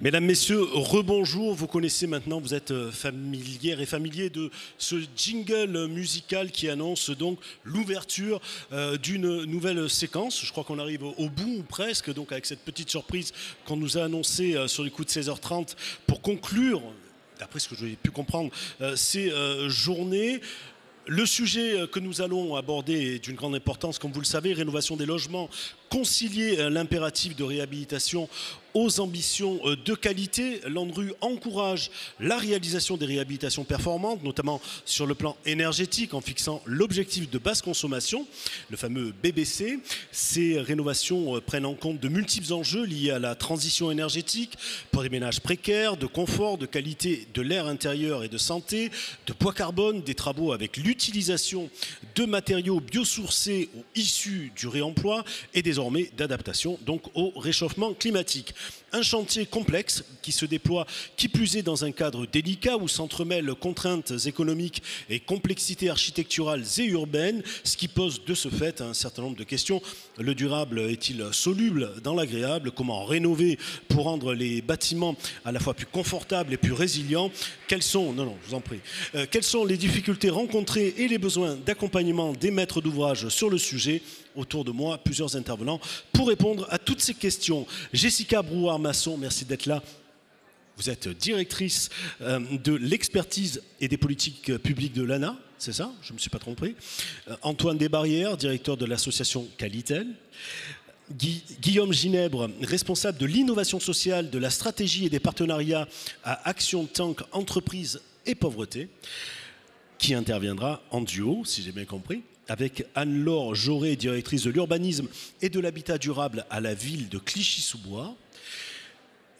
Mesdames, Messieurs, rebonjour. Vous connaissez maintenant, vous êtes familières et familiers de ce jingle musical qui annonce donc l'ouverture d'une nouvelle séquence. Je crois qu'on arrive au bout ou presque, donc avec cette petite surprise qu'on nous a annoncée sur les coups de 16h30 pour conclure, d'après ce que j'ai pu comprendre, ces journées. Le sujet que nous allons aborder est d'une grande importance, comme vous le savez, rénovation des logements, concilier l'impératif de réhabilitation aux ambitions de qualité. L'ANRU encourage la réalisation des réhabilitations performantes, notamment sur le plan énergétique, en fixant l'objectif de basse consommation, le fameux BBC. Ces rénovations prennent en compte de multiples enjeux liés à la transition énergétique pour des ménages précaires, de confort, de qualité de l'air intérieur et de santé, de poids carbone, des travaux avec l'utilisation de matériaux biosourcés ou issus du réemploi et désormais d'adaptation donc au réchauffement climatique. Un chantier complexe qui se déploie, qui plus est dans un cadre délicat où s'entremêlent contraintes économiques et complexités architecturales et urbaines, ce qui pose de ce fait un certain nombre de questions. Le durable est-il soluble dans l'agréable? Comment rénover pour rendre les bâtiments à la fois plus confortables et plus résilients? Quelles sont les difficultés rencontrées et les besoins d'accompagnement des maîtres d'ouvrage sur le sujet? Autour de moi, plusieurs intervenants pour répondre à toutes ces questions. Jessica Brouard-Masson, merci d'être là. Vous êtes directrice de l'expertise et des politiques publiques de l'ANA, c'est ça? Je ne me suis pas trompé. Antoine Desbarrières, directeur de l'association Qualitel. Guillaume Ginèbre, responsable de l'innovation sociale, de la stratégie et des partenariats à Action Tank Entreprise et Pauvreté, qui interviendra en duo, si j'ai bien compris, avec Anne-Laure Jauré, directrice de l'urbanisme et de l'habitat durable à la ville de Clichy-sous-Bois.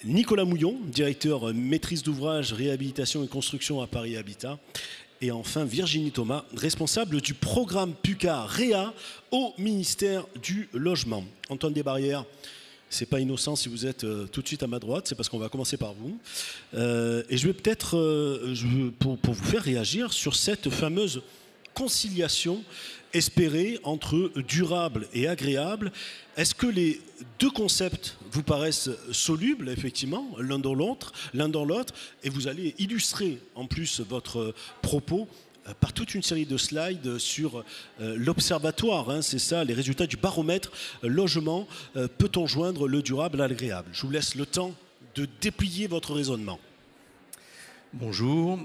Nicolas Mouillon, directeur maîtrise d'ouvrage, réhabilitation et construction à Paris Habitat. Et enfin Virginie Thomas, responsable du programme PUCA Réa au ministère du Logement. Antoine Desbarrières, c'est pas innocent si vous êtes tout de suite à ma droite, c'est parce qu'on va commencer par vous. Et je vais peut-être, pour vous faire réagir sur cette fameuse conciliation espérée entre durable et agréable. Est-ce que les deux concepts vous paraissent solubles, effectivement, l'un dans l'autre, et vous allez illustrer en plus votre propos par toute une série de slides sur l'observatoire, hein, c'est ça, les résultats du baromètre logement. Peut-on joindre le durable à l'agréable? Je vous laisse le temps de déplier votre raisonnement. Bonjour.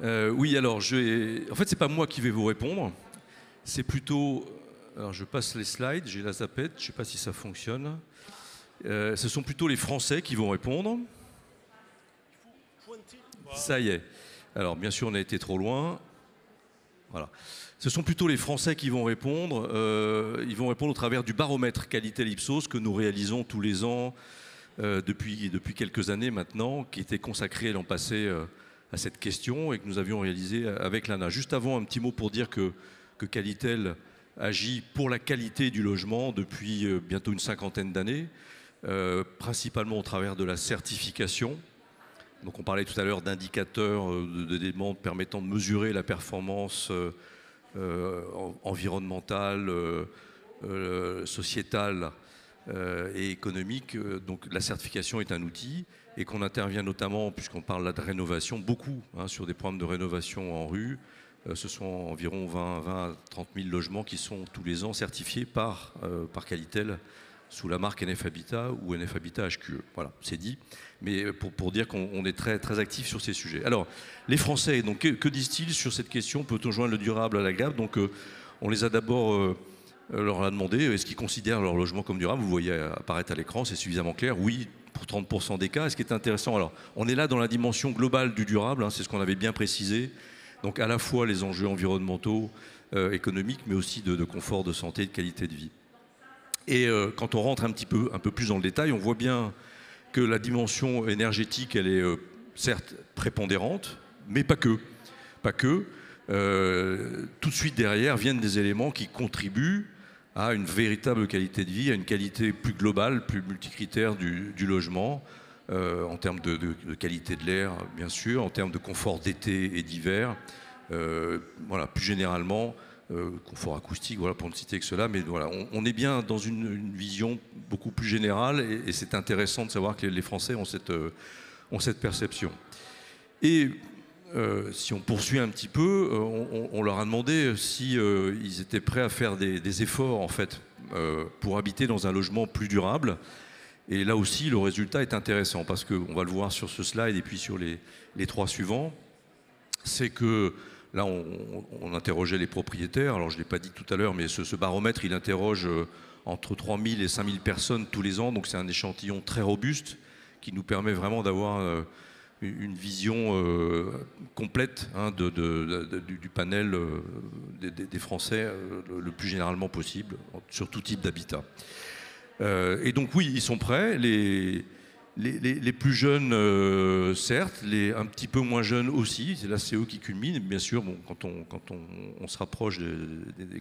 Oui, alors, en fait, c'est pas moi qui vais vous répondre. C'est plutôt... Alors, je passe les slides, j'ai la zapette, je ne sais pas si ça fonctionne. Ce sont plutôt les Français qui vont répondre. Ça y est. Alors, bien sûr, on a été trop loin. Voilà. Ce sont plutôt les Français qui vont répondre. Ils vont répondre au travers du baromètre Qualitel-Ipsos que nous réalisons tous les ans depuis quelques années maintenant, qui était consacré l'an passé à cette question et que nous avions réalisé avec l'ANA. Juste avant, un petit mot pour dire que Qualitel agit pour la qualité du logement depuis bientôt une cinquantaine d'années, principalement au travers de la certification. Donc on parlait tout à l'heure d'indicateurs, de demandes permettant de mesurer la performance environnementale, sociétale et économique. Donc la certification est un outil et qu'on intervient notamment, puisqu'on parle là de rénovation, beaucoup sur des programmes de rénovation en rue. Ce sont environ 20 à 30 000 logements qui sont tous les ans certifiés par Qualitel sous la marque NF Habitat ou NF Habitat HQE. Voilà, c'est dit. Mais pour dire qu'on est très, très actif sur ces sujets. Alors, les Français, donc, que disent-ils sur cette question? Peut-on joindre le durable à l'agréable? Donc, on les a d'abord... leur a demandé est-ce qu'ils considèrent leur logement comme durable. Vous voyez apparaître à l'écran, c'est suffisamment clair. Oui, pour 30% des cas. Et ce qui est intéressant, alors, on est là dans la dimension globale du durable, hein, c'est ce qu'on avait bien précisé. Donc, à la fois les enjeux environnementaux, économiques, mais aussi de confort, de santé, de qualité de vie. Et quand on rentre un peu plus dans le détail, on voit bien que la dimension énergétique, elle est certes prépondérante, mais pas que. Pas que. Tout de suite derrière viennent des éléments qui contribuent à une véritable qualité de vie, à une qualité plus globale, plus multicritère du logement, en termes de qualité de l'air, bien sûr, en termes de confort d'été et d'hiver, voilà, plus généralement, confort acoustique, voilà, pour ne citer que cela, mais voilà, on est bien dans une vision beaucoup plus générale, et c'est intéressant de savoir que les Français ont cette perception. Et si on poursuit un petit peu, on leur a demandé si ils étaient prêts à faire des efforts en fait pour habiter dans un logement plus durable. Et là aussi, le résultat est intéressant parce qu'on va le voir sur ce slide et puis sur les 3 suivants. C'est que là, on interrogeait les propriétaires. Alors, je ne l'ai pas dit tout à l'heure, mais ce baromètre, il interroge entre 3000 et 5000 personnes tous les ans. Donc, c'est un échantillon très robuste qui nous permet vraiment d'avoir une vision complète hein, du panel des Français le plus généralement possible sur tout type d'habitat. Et donc oui, ils sont prêts, les plus jeunes certes, les un petit peu moins jeunes aussi, là c'est eux qui culminent, bien sûr bon, quand on se rapproche,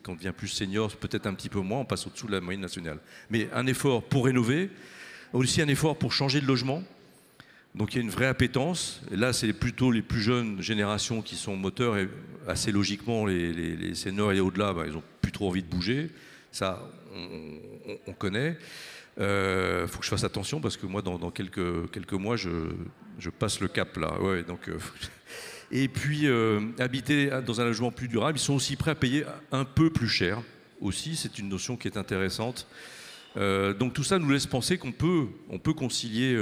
quand on devient plus senior, peut-être un petit peu moins, on passe au-dessous de la moyenne nationale. Mais un effort pour rénover, aussi un effort pour changer de logement. Donc il y a une vraie appétence. Et là, c'est plutôt les plus jeunes générations qui sont moteurs. Et assez logiquement, les seniors et au-delà, ils n'ont plus trop envie de bouger. Ça, on connaît. Faut que je fasse attention parce que moi, dans quelques mois, je passe le cap là. Ouais, donc, et puis, habiter dans un logement plus durable, ils sont aussi prêts à payer un peu plus cher. Aussi, c'est une notion qui est intéressante. Donc tout ça nous laisse penser qu'on peut concilier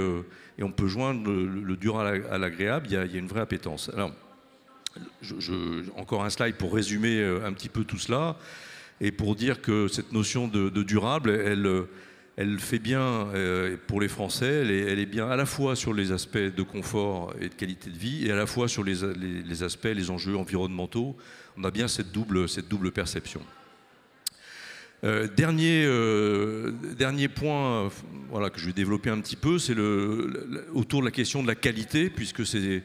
et on peut joindre le dur à l'agréable. Il y a une vraie appétence. Alors, encore un slide pour résumer un petit peu tout cela et pour dire que cette notion de durable, elle fait bien pour les Français. Elle est bien à la fois sur les aspects de confort et de qualité de vie et à la fois sur les aspects, les enjeux environnementaux. On a bien cette double perception. Dernier point voilà, que je vais développer un petit peu, c'est autour de la question de la qualité, puisque c'est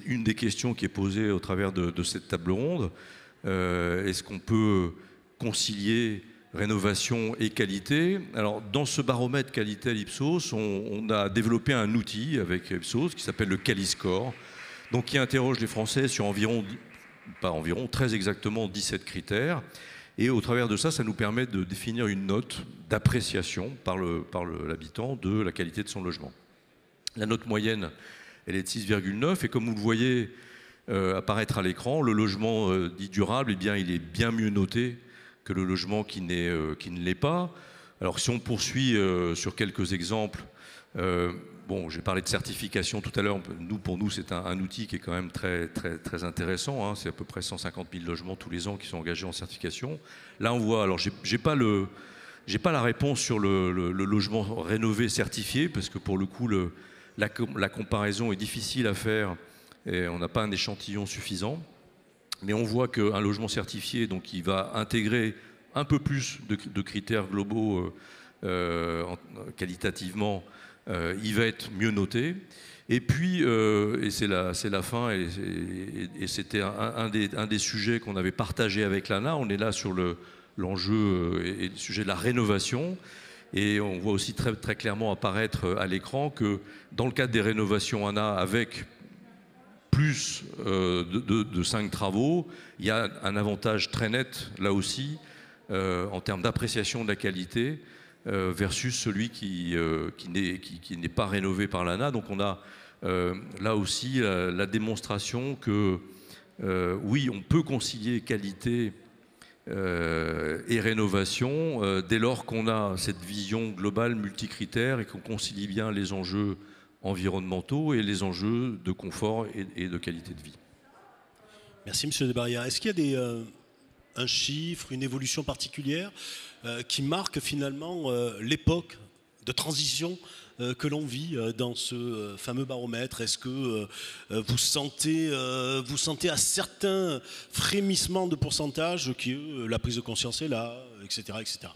une des questions qui est posée au travers de cette table ronde. Est-ce qu'on peut concilier rénovation et qualité? Alors, dans ce baromètre qualité à l'Ipsos, on a développé un outil avec Ipsos qui s'appelle le Qualiscore, donc qui interroge les Français sur très exactement 17 critères. Et au travers de ça, ça nous permet de définir une note d'appréciation par l'habitant de la qualité de son logement. La note moyenne, elle est de 6,9 et comme vous le voyez apparaître à l'écran, le logement dit durable, eh bien, il est bien mieux noté que le logement qui ne l'est pas. Alors si on poursuit sur quelques exemples, bon, j'ai parlé de certification tout à l'heure. Pour nous, c'est un outil qui est quand même très, très, très intéressant. Hein. C'est à peu près 150 000 logements tous les ans qui sont engagés en certification. Là, on voit. Alors, j'ai pas la réponse sur le logement rénové certifié, parce que pour le coup, la comparaison est difficile à faire et on n'a pas un échantillon suffisant. Mais on voit qu'un logement certifié, donc, il va intégrer un peu plus de critères globaux qualitativement. Il va être mieux noté. Et puis, et c'est la fin, et c'était un des sujets qu'on avait partagé avec l'ANA. On est là sur l'enjeu et le sujet de la rénovation. Et on voit aussi très, très clairement apparaître à l'écran que dans le cadre des rénovations ANA, avec plus de 5 travaux, il y a un avantage très net, là aussi, en termes d'appréciation de la qualité, versus celui qui n'est pas rénové par l'ANA. Donc on a là aussi la démonstration que oui, on peut concilier qualité et rénovation dès lors qu'on a cette vision globale multicritère et qu'on concilie bien les enjeux environnementaux et les enjeux de confort et de qualité de vie. Merci Monsieur Desbarrières. Est-ce qu'il y a un chiffre, une évolution particulière qui marque finalement l'époque de transition que l'on vit dans ce fameux baromètre? Est-ce que vous sentez à certains frémissements de pourcentage que la prise de conscience est là, etc. etc.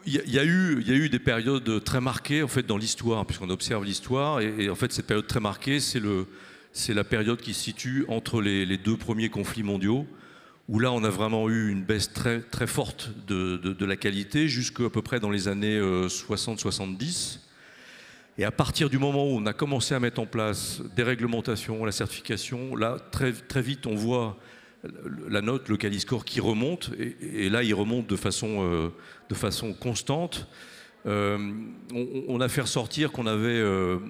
Il y a eu des périodes très marquées en fait, dans l'histoire, puisqu'on observe l'histoire, et en fait cette période très marquée, c'est la période qui se situe entre les 2 premiers conflits mondiaux, où là on a vraiment eu une baisse très, très forte de la qualité jusqu'à peu près dans les années 60-70. Et à partir du moment où on a commencé à mettre en place des réglementations, la certification, là, très vite, on voit la note, le Quali-score qui remonte, et là, il remonte de façon constante. On a fait ressortir qu'on avait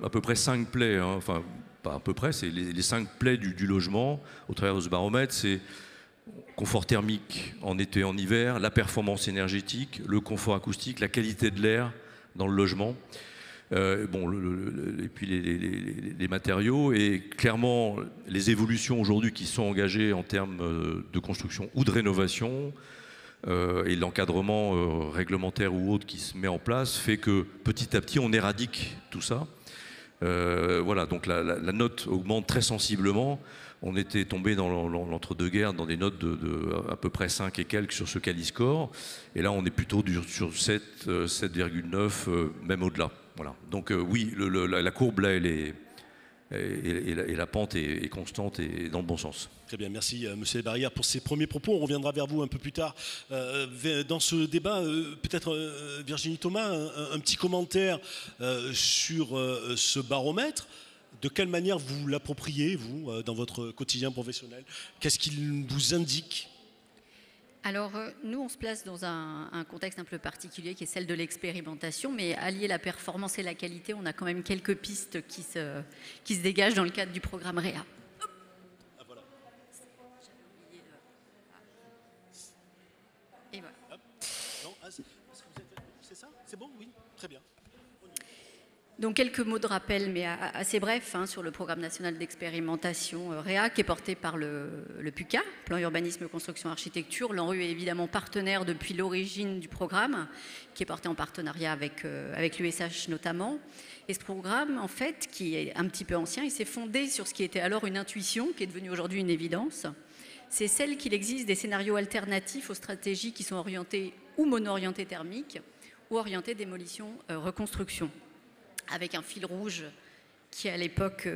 à peu près 5 plaies, hein, enfin, pas à peu près, c'est les 5 plaies du logement au travers de ce baromètre, c'est confort thermique en été et en hiver, la performance énergétique, le confort acoustique, la qualité de l'air dans le logement. Et puis les matériaux, et clairement les évolutions aujourd'hui qui sont engagées en termes de construction ou de rénovation et l'encadrement réglementaire ou autre qui se met en place fait que petit à petit on éradique tout ça. Voilà, donc la note augmente très sensiblement. On était tombé dans l'entre-deux-guerres dans des notes de à peu près 5 et quelques sur ce Quali-score. Et là, on est plutôt sur 7, 7,9, même au-delà. Voilà. Donc oui, la courbe là, et la pente est constante et dans le bon sens. Très bien, merci Monsieur Barrière pour ces premiers propos. On reviendra vers vous un peu plus tard dans ce débat. Peut-être Virginie Thomas, un petit commentaire sur ce baromètre. De quelle manière vous l'appropriez, vous, dans votre quotidien professionnel? Qu'est-ce qu'il vous indique? Alors, nous, on se place dans un contexte un peu particulier qui est celle de l'expérimentation, mais allier la performance et la qualité, on a quand même quelques pistes qui se dégagent dans le cadre du programme REA. Ah, voilà. Et voilà. Non, c'est ça? C'est bon? Oui, très bien. Donc quelques mots de rappel, mais assez brefs, hein, sur le programme national d'expérimentation REA, qui est porté par le PUCA, Plan Urbanisme, Construction, Architecture. L'ANRU est évidemment partenaire depuis l'origine du programme, qui est porté en partenariat avec l'USH notamment. Et ce programme, en fait, qui est un petit peu ancien, il s'est fondé sur ce qui était alors une intuition, qui est devenue aujourd'hui une évidence. C'est celle qu'il existe des scénarios alternatifs aux stratégies qui sont orientées ou mono-orientées thermiques, ou orientées démolition-reconstruction. Avec un fil rouge qui, à l'époque,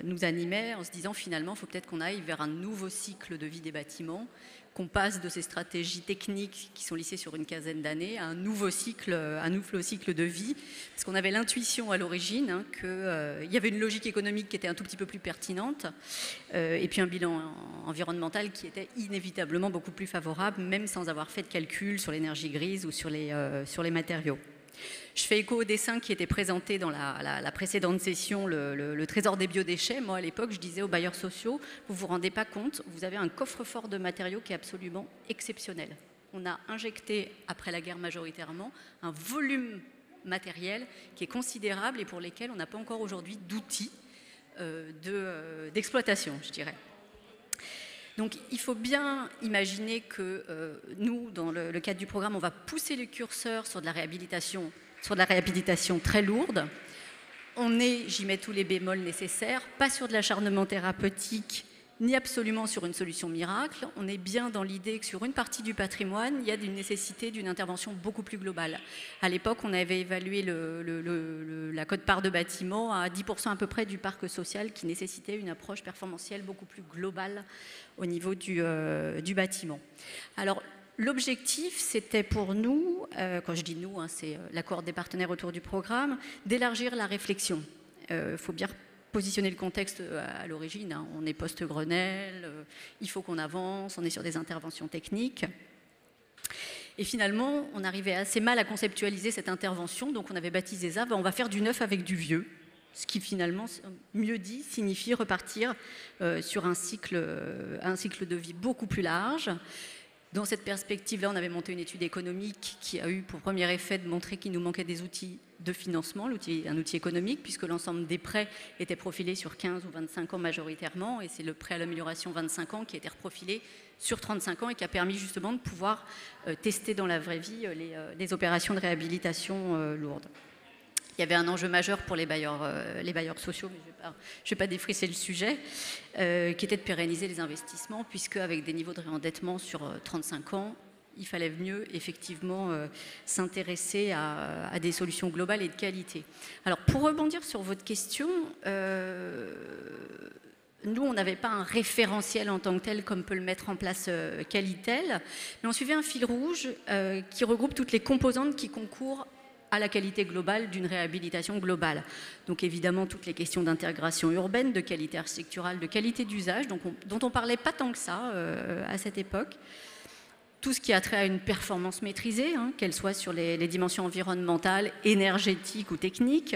nous animait en se disant finalement, il faut peut-être qu'on aille vers un nouveau cycle de vie des bâtiments, qu'on passe de ces stratégies techniques qui sont lissées sur une quinzaine d'années à un nouveau cycle de vie. Parce qu'on avait l'intuition à l'origine qu'il y avait une logique économique qui était un tout petit peu plus pertinente et puis un bilan environnemental qui était inévitablement beaucoup plus favorable, même sans avoir fait de calcul sur l'énergie grise ou sur les matériaux. Je fais écho au dessin qui était présenté dans la précédente session, le trésor des biodéchets. Moi, à l'époque, je disais aux bailleurs sociaux, vous ne vous rendez pas compte, vous avez un coffre-fort de matériaux qui est absolument exceptionnel. On a injecté, après la guerre majoritairement, un volume matériel qui est considérable et pour lesquels on n'a pas encore aujourd'hui d'outils d'exploitation, je dirais. Donc il faut bien imaginer que nous, dans le cadre du programme, on va pousser le curseur sur de la réhabilitation très lourde. On est, j'y mets tous les bémols nécessaires, pas sur de l'acharnement thérapeutique, ni absolument sur une solution miracle. On est bien dans l'idée que sur une partie du patrimoine, il y a une nécessité d'une intervention beaucoup plus globale. À l'époque, on avait évalué la quote-part de bâtiments à 10% à peu près du parc social qui nécessitait une approche performantielle beaucoup plus globale au niveau du bâtiment. Alors, l'objectif, c'était pour nous, quand je dis nous, hein, c'est l'accord des partenaires autour du programme, d'élargir la réflexion. Il faut bien positionner le contexte à l'origine, hein. On est post-Grenelle, il faut qu'on avance, on est sur des interventions techniques. Et finalement, on arrivait assez mal à conceptualiser cette intervention, donc on avait baptisé ça, on va faire du neuf avec du vieux, ce qui finalement, mieux dit, signifie repartir sur un cycle de vie beaucoup plus large. Dans cette perspective-là, on avait monté une étude économique qui a eu pour premier effet de montrer qu'il nous manquait des outils de financement, un outil économique, puisque l'ensemble des prêts était profilé sur 15 ou 25 ans majoritairement, et c'est le prêt à l'amélioration 25 ans qui a été reprofilé sur 35 ans et qui a permis justement de pouvoir tester dans la vraie vie les opérations de réhabilitation lourdes. Il y avait un enjeu majeur pour les bailleurs sociaux, mais je ne vais pas défrisser le sujet, qui était de pérenniser les investissements, puisque avec des niveaux de réendettement sur 35 ans, il fallait mieux effectivement s'intéresser à des solutions globales et de qualité. Alors pour rebondir sur votre question, nous on n'avait pas un référentiel en tant que tel comme peut le mettre en place Qualitel, mais on suivait un fil rouge qui regroupe toutes les composantes qui concourent à la qualité globale d'une réhabilitation globale. Donc évidemment, toutes les questions d'intégration urbaine, de qualité architecturale, de qualité d'usage, dont on ne parlait pas tant que ça à cette époque. Tout ce qui a trait à une performance maîtrisée, hein, qu'elle soit sur les dimensions environnementales, énergétiques ou techniques,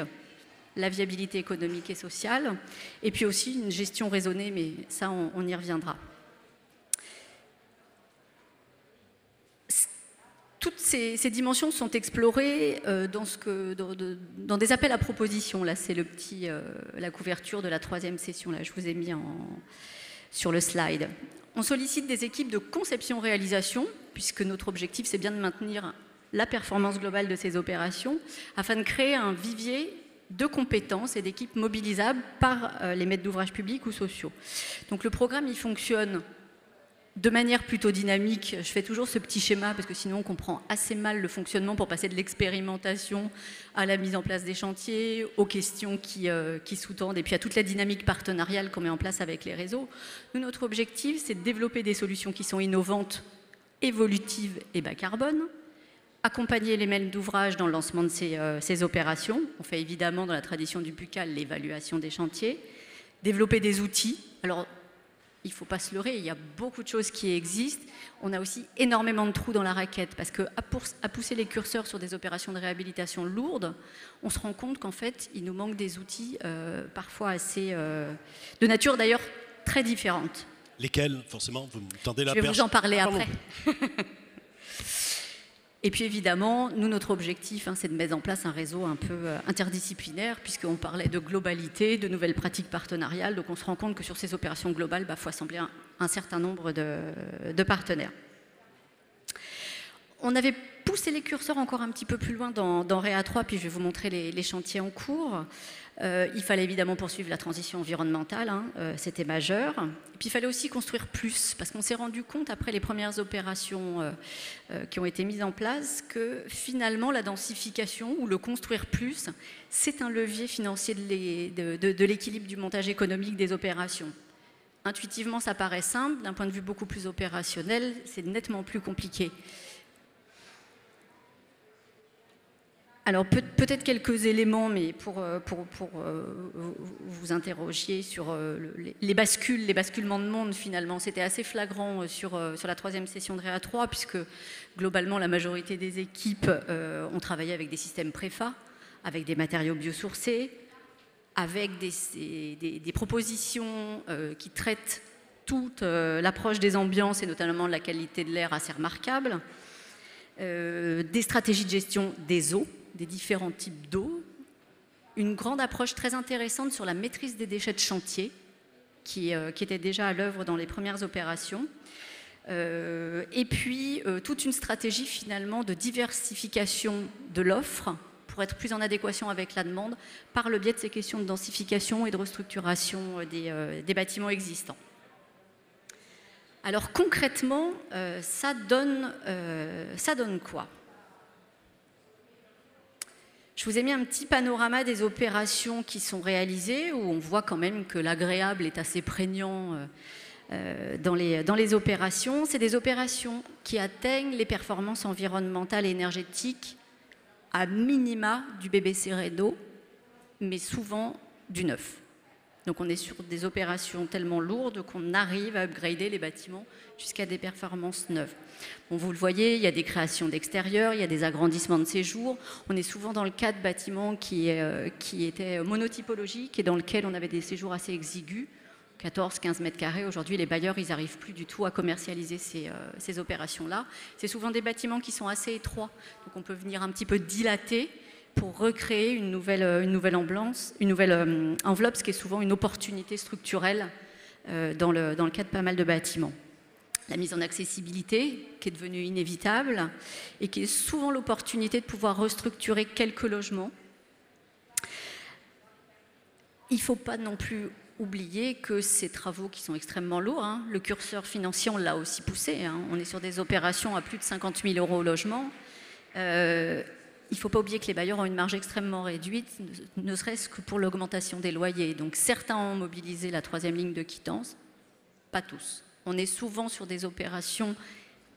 la viabilité économique et sociale, et puis aussi une gestion raisonnée, mais ça, on y reviendra. Toutes ces dimensions sont explorées dans des appels à propositions. Là, c'est la couverture de la 3e session. Là, je vous ai mis sur le slide. On sollicite des équipes de conception-réalisation, puisque notre objectif, c'est bien de maintenir la performance globale de ces opérations, afin de créer un vivier de compétences et d'équipes mobilisables par les maîtres d'ouvrage publics ou sociaux. Donc le programme, il fonctionne de manière plutôt dynamique. Je fais toujours ce petit schéma parce que sinon on comprend assez mal le fonctionnement pour passer de l'expérimentation à la mise en place des chantiers, aux questions qui sous-tendent et puis à toute la dynamique partenariale qu'on met en place avec les réseaux. Nous, notre objectif, c'est de développer des solutions qui sont innovantes, évolutives et bas carbone, accompagner les maîtres d'ouvrage dans le lancement de ces opérations. On fait évidemment dans la tradition du PUCAL l'évaluation des chantiers, développer des outils. Alors, il ne faut pas se leurrer, il y a beaucoup de choses qui existent. On a aussi énormément de trous dans la raquette parce qu'à pousser les curseurs sur des opérations de réhabilitation lourdes, on se rend compte qu'en fait, il nous manque des outils parfois assez... de nature d'ailleurs très différente. Lesquels, forcément, vous me tendez la perche. Je vais vous en parler après. Et puis évidemment, nous, notre objectif, hein, c'est de mettre en place un réseau un peu interdisciplinaire, puisqu'on parlait de globalité, de nouvelles pratiques partenariales. Donc on se rend compte que sur ces opérations globales, il faut assembler un certain nombre de partenaires. On avait poussé les curseurs encore un petit peu plus loin dans REA 3, puis je vais vous montrer les chantiers en cours. Il fallait évidemment poursuivre la transition environnementale, hein, c'était majeur. Et puis il fallait aussi construire plus, parce qu'on s'est rendu compte après les premières opérations qui ont été mises en place que finalement la densification ou le construire plus, c'est un levier financier de l'équilibre du montage économique des opérations. Intuitivement, ça paraît simple, d'un point de vue beaucoup plus opérationnel, c'est nettement plus compliqué. Alors peut-être quelques éléments, mais pour vous interroger sur les basculements de monde finalement. C'était assez flagrant sur la 3e session de REA 3, puisque globalement la majorité des équipes ont travaillé avec des systèmes préfa, avec des matériaux biosourcés, avec des propositions qui traitent toute l'approche des ambiances et notamment de la qualité de l'air assez remarquable, des stratégies de gestion des eaux, des différents types d'eau, une grande approche très intéressante sur la maîtrise des déchets de chantier, qui était déjà à l'œuvre dans les premières opérations, et puis toute une stratégie finalement de diversification de l'offre pour être plus en adéquation avec la demande par le biais de ces questions de densification et de restructuration des bâtiments existants. Alors concrètement, ça donne quoi ? Je vous ai mis un petit panorama des opérations qui sont réalisées, où on voit quand même que l'agréable est assez prégnant dans les opérations. C'est des opérations qui atteignent les performances environnementales et énergétiques à minima du BBC Réno, mais souvent du neuf. Donc on est sur des opérations tellement lourdes qu'on arrive à upgrader les bâtiments jusqu'à des performances neuves. Bon, vous le voyez, il y a des créations d'extérieur, il y a des agrandissements de séjours. On est souvent dans le cas de bâtiments qui étaient monotypologiques et dans lesquels on avait des séjours assez exigus, 14-15 mètres carrés. Aujourd'hui, les bailleurs, ils n'arrivent plus du tout à commercialiser ces opérations-là. C'est souvent des bâtiments qui sont assez étroits, donc on peut venir un petit peu dilater pour recréer une nouvelle enveloppe, ce qui est souvent une opportunité structurelle dans le cas de pas mal de bâtiments. La mise en accessibilité, qui est devenue inévitable, et qui est souvent l'opportunité de pouvoir restructurer quelques logements. Il ne faut pas non plus oublier que ces travaux qui sont extrêmement lourds, hein, le curseur financier, on l'a aussi poussé, hein, on est sur des opérations à plus de 50 000 € au logement. Il ne faut pas oublier que les bailleurs ont une marge extrêmement réduite, ne serait-ce que pour l'augmentation des loyers. Donc certains ont mobilisé la 3e ligne de quittance, pas tous. On est souvent sur des opérations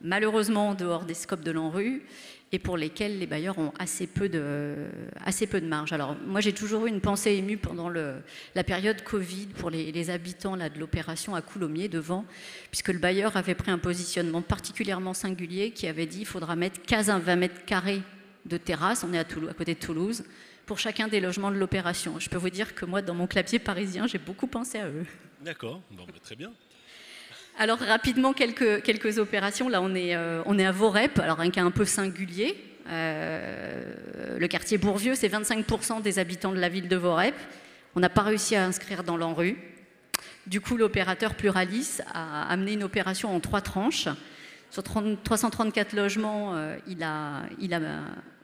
malheureusement en dehors des scopes de l'ANRU, et pour lesquels les bailleurs ont assez peu de marge. Alors moi j'ai toujours eu une pensée émue pendant la période Covid pour les habitants là, de l'opération à Coulommiers devant, puisque le bailleur avait pris un positionnement particulièrement singulier qui avait dit qu'il faudra mettre 15 à 20 mètres carrés de terrasse, on est à côté de Toulouse, pour chacun des logements de l'opération. Je peux vous dire que moi dans mon clapier parisien j'ai beaucoup pensé à eux. D'accord, bon, bah, très bien. Alors rapidement, quelques opérations. Là, on est à Vorep, alors un cas un peu singulier. Le quartier Bourvieux, c'est 25% des habitants de la ville de Vorep. On n'a pas réussi à inscrire dans l'ANRU. Du coup, l'opérateur Pluralis a amené une opération en 3 tranches. Sur 334 logements, il a,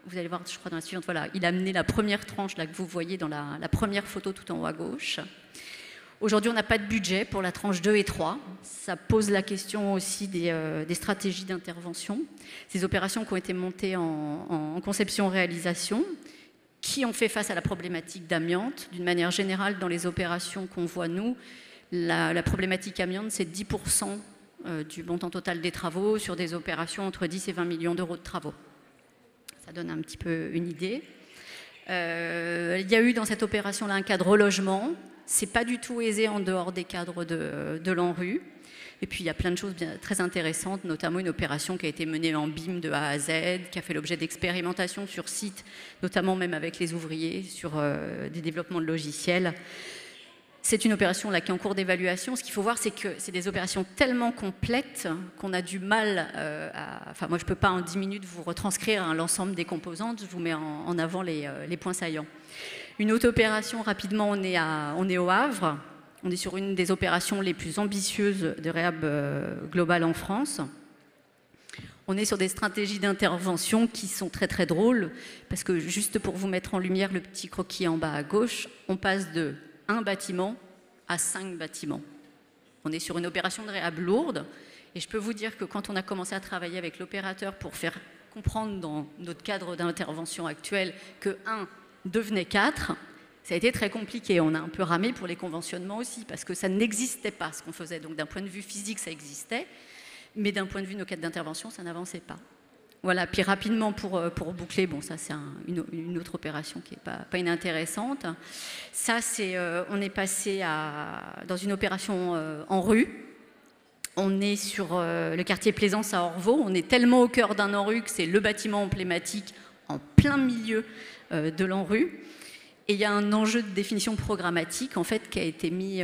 vous allez voir, je crois, dans la suivante, voilà, il a amené la première tranche là, que vous voyez dans la première photo tout en haut à gauche. Aujourd'hui, on n'a pas de budget pour la tranche 2 et 3. Ça pose la question aussi des stratégies d'intervention. Ces opérations qui ont été montées en conception-réalisation, qui ont fait face à la problématique d'amiante. D'une manière générale, dans les opérations qu'on voit, nous, la problématique amiante, c'est 10% du montant total des travaux sur des opérations entre 10 et 20 millions d'euros de travaux. Ça donne un petit peu une idée. Il y a eu dans cette opération-là un cadre relogement. C'est pas du tout aisé en dehors des cadres de l'ANRU. Et puis il y a plein de choses très intéressantes, notamment une opération qui a été menée en BIM de A à Z, qui a fait l'objet d'expérimentations sur site, notamment même avec les ouvriers, sur des développements de logiciels. C'est une opération là, qui est en cours d'évaluation. Ce qu'il faut voir, c'est que c'est des opérations tellement complètes qu'on a du mal à... Enfin, moi, je ne peux pas en 10 minutes vous retranscrire l'ensemble des composantes. Je vous mets en avant les points saillants. Une autre opération, rapidement, on est au Havre. On est sur une des opérations les plus ambitieuses de réhab globale en France. On est sur des stratégies d'intervention qui sont très très drôles, parce que juste pour vous mettre en lumière le petit croquis en bas à gauche, on passe de 1 bâtiment à 5 bâtiments. On est sur une opération de réhab lourde, et je peux vous dire que quand on a commencé à travailler avec l'opérateur pour faire comprendre dans notre cadre d'intervention actuel que 1 devenait 4, ça a été très compliqué. On a un peu ramé pour les conventionnements aussi, parce que ça n'existait pas ce qu'on faisait. Donc d'un point de vue physique, ça existait, mais d'un point de vue de nos cadres d'intervention, ça n'avançait pas. Voilà, puis rapidement pour boucler, bon ça c'est une autre opération qui n'est pas inintéressante. Ça c'est, on est passé dans une opération en rue. On est sur le quartier Plaisance à Orvaux. On est tellement au cœur d'un ANRU que c'est le bâtiment emblématique en plein milieu de l'ANRU. Et il y a un enjeu de définition programmatique en fait qui a été mis,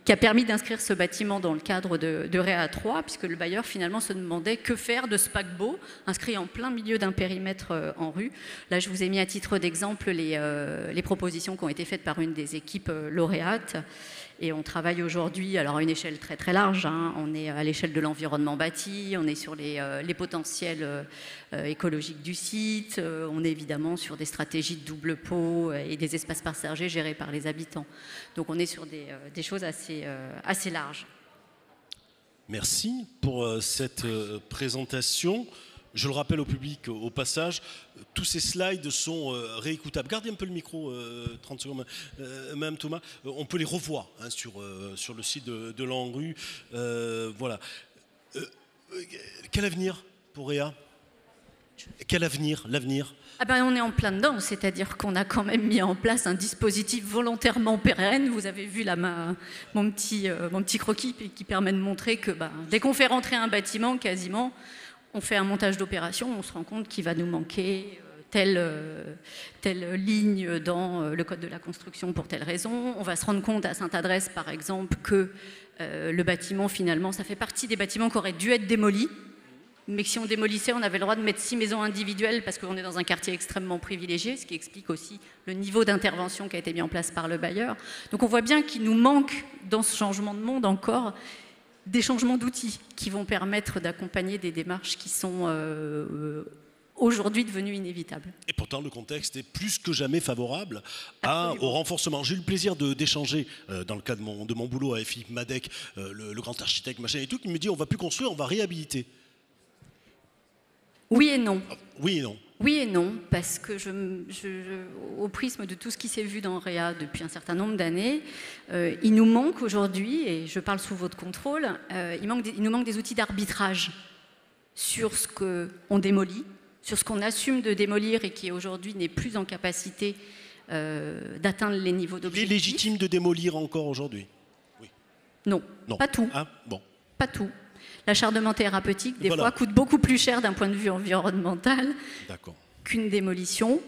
qui a permis d'inscrire ce bâtiment dans le cadre de Réa 3, puisque le bailleur finalement se demandait que faire de ce paquebot inscrit en plein milieu d'un périmètre en rue. Là, je vous ai mis à titre d'exemple les propositions qui ont été faites par une des équipes lauréates. Et on travaille aujourd'hui, alors à une échelle très très large, hein. On est à l'échelle de l'environnement bâti, on est sur les potentiels écologiques du site, on est évidemment sur des stratégies de double pot et des espaces partagés gérés par les habitants. Donc on est sur des choses assez larges. Merci pour cette présentation. Je le rappelle au public au passage, tous ces slides sont réécoutables. Gardez un peu le micro, 30 secondes, Mme Thomas. On peut les revoir hein, sur le site de l'ANRU. Voilà. Quel avenir pour Réa? Quel avenir, l'avenir? Ah ben, on est en plein dedans, c'est-à-dire qu'on a quand même mis en place un dispositif volontairement pérenne. Vous avez vu là mon petit croquis qui permet de montrer que dès qu'on fait rentrer un bâtiment, quasiment, on fait un montage d'opération, on se rend compte qu'il va nous manquer telle ligne dans le code de la construction pour telle raison. On va se rendre compte à Sainte-Adresse, par exemple, que le bâtiment, finalement, ça fait partie des bâtiments qui auraient dû être démolis, mais que si on démolissait, on avait le droit de mettre 6 maisons individuelles parce qu'on est dans un quartier extrêmement privilégié, ce qui explique aussi le niveau d'intervention qui a été mis en place par le bailleur. Donc on voit bien qu'il nous manque, dans ce changement de monde encore, des changements d'outils qui vont permettre d'accompagner des démarches qui sont aujourd'hui devenues inévitables. Et pourtant, le contexte est plus que jamais favorable au renforcement. J'ai eu le plaisir d'échanger dans le cadre de mon boulot avec Philippe Madec, le grand architecte, machin et tout, qui me dit on ne va plus construire, on va réhabiliter. Oui et non. Oui et non. Oui et non, parce que au prisme de tout ce qui s'est vu dans Réa depuis un certain nombre d'années, il nous manque aujourd'hui, et je parle sous votre contrôle, il nous manque des outils d'arbitrage sur ce qu'on démolit, sur ce qu'on assume de démolir et qui aujourd'hui n'est plus en capacité d'atteindre les niveaux d'objectifs. Il est légitime de démolir encore aujourd'hui? Oui. Non, pas tout. Hein, bon. Pas tout. L'acharnement thérapeutique, des fois, coûte beaucoup plus cher d'un point de vue environnemental qu'une démolition.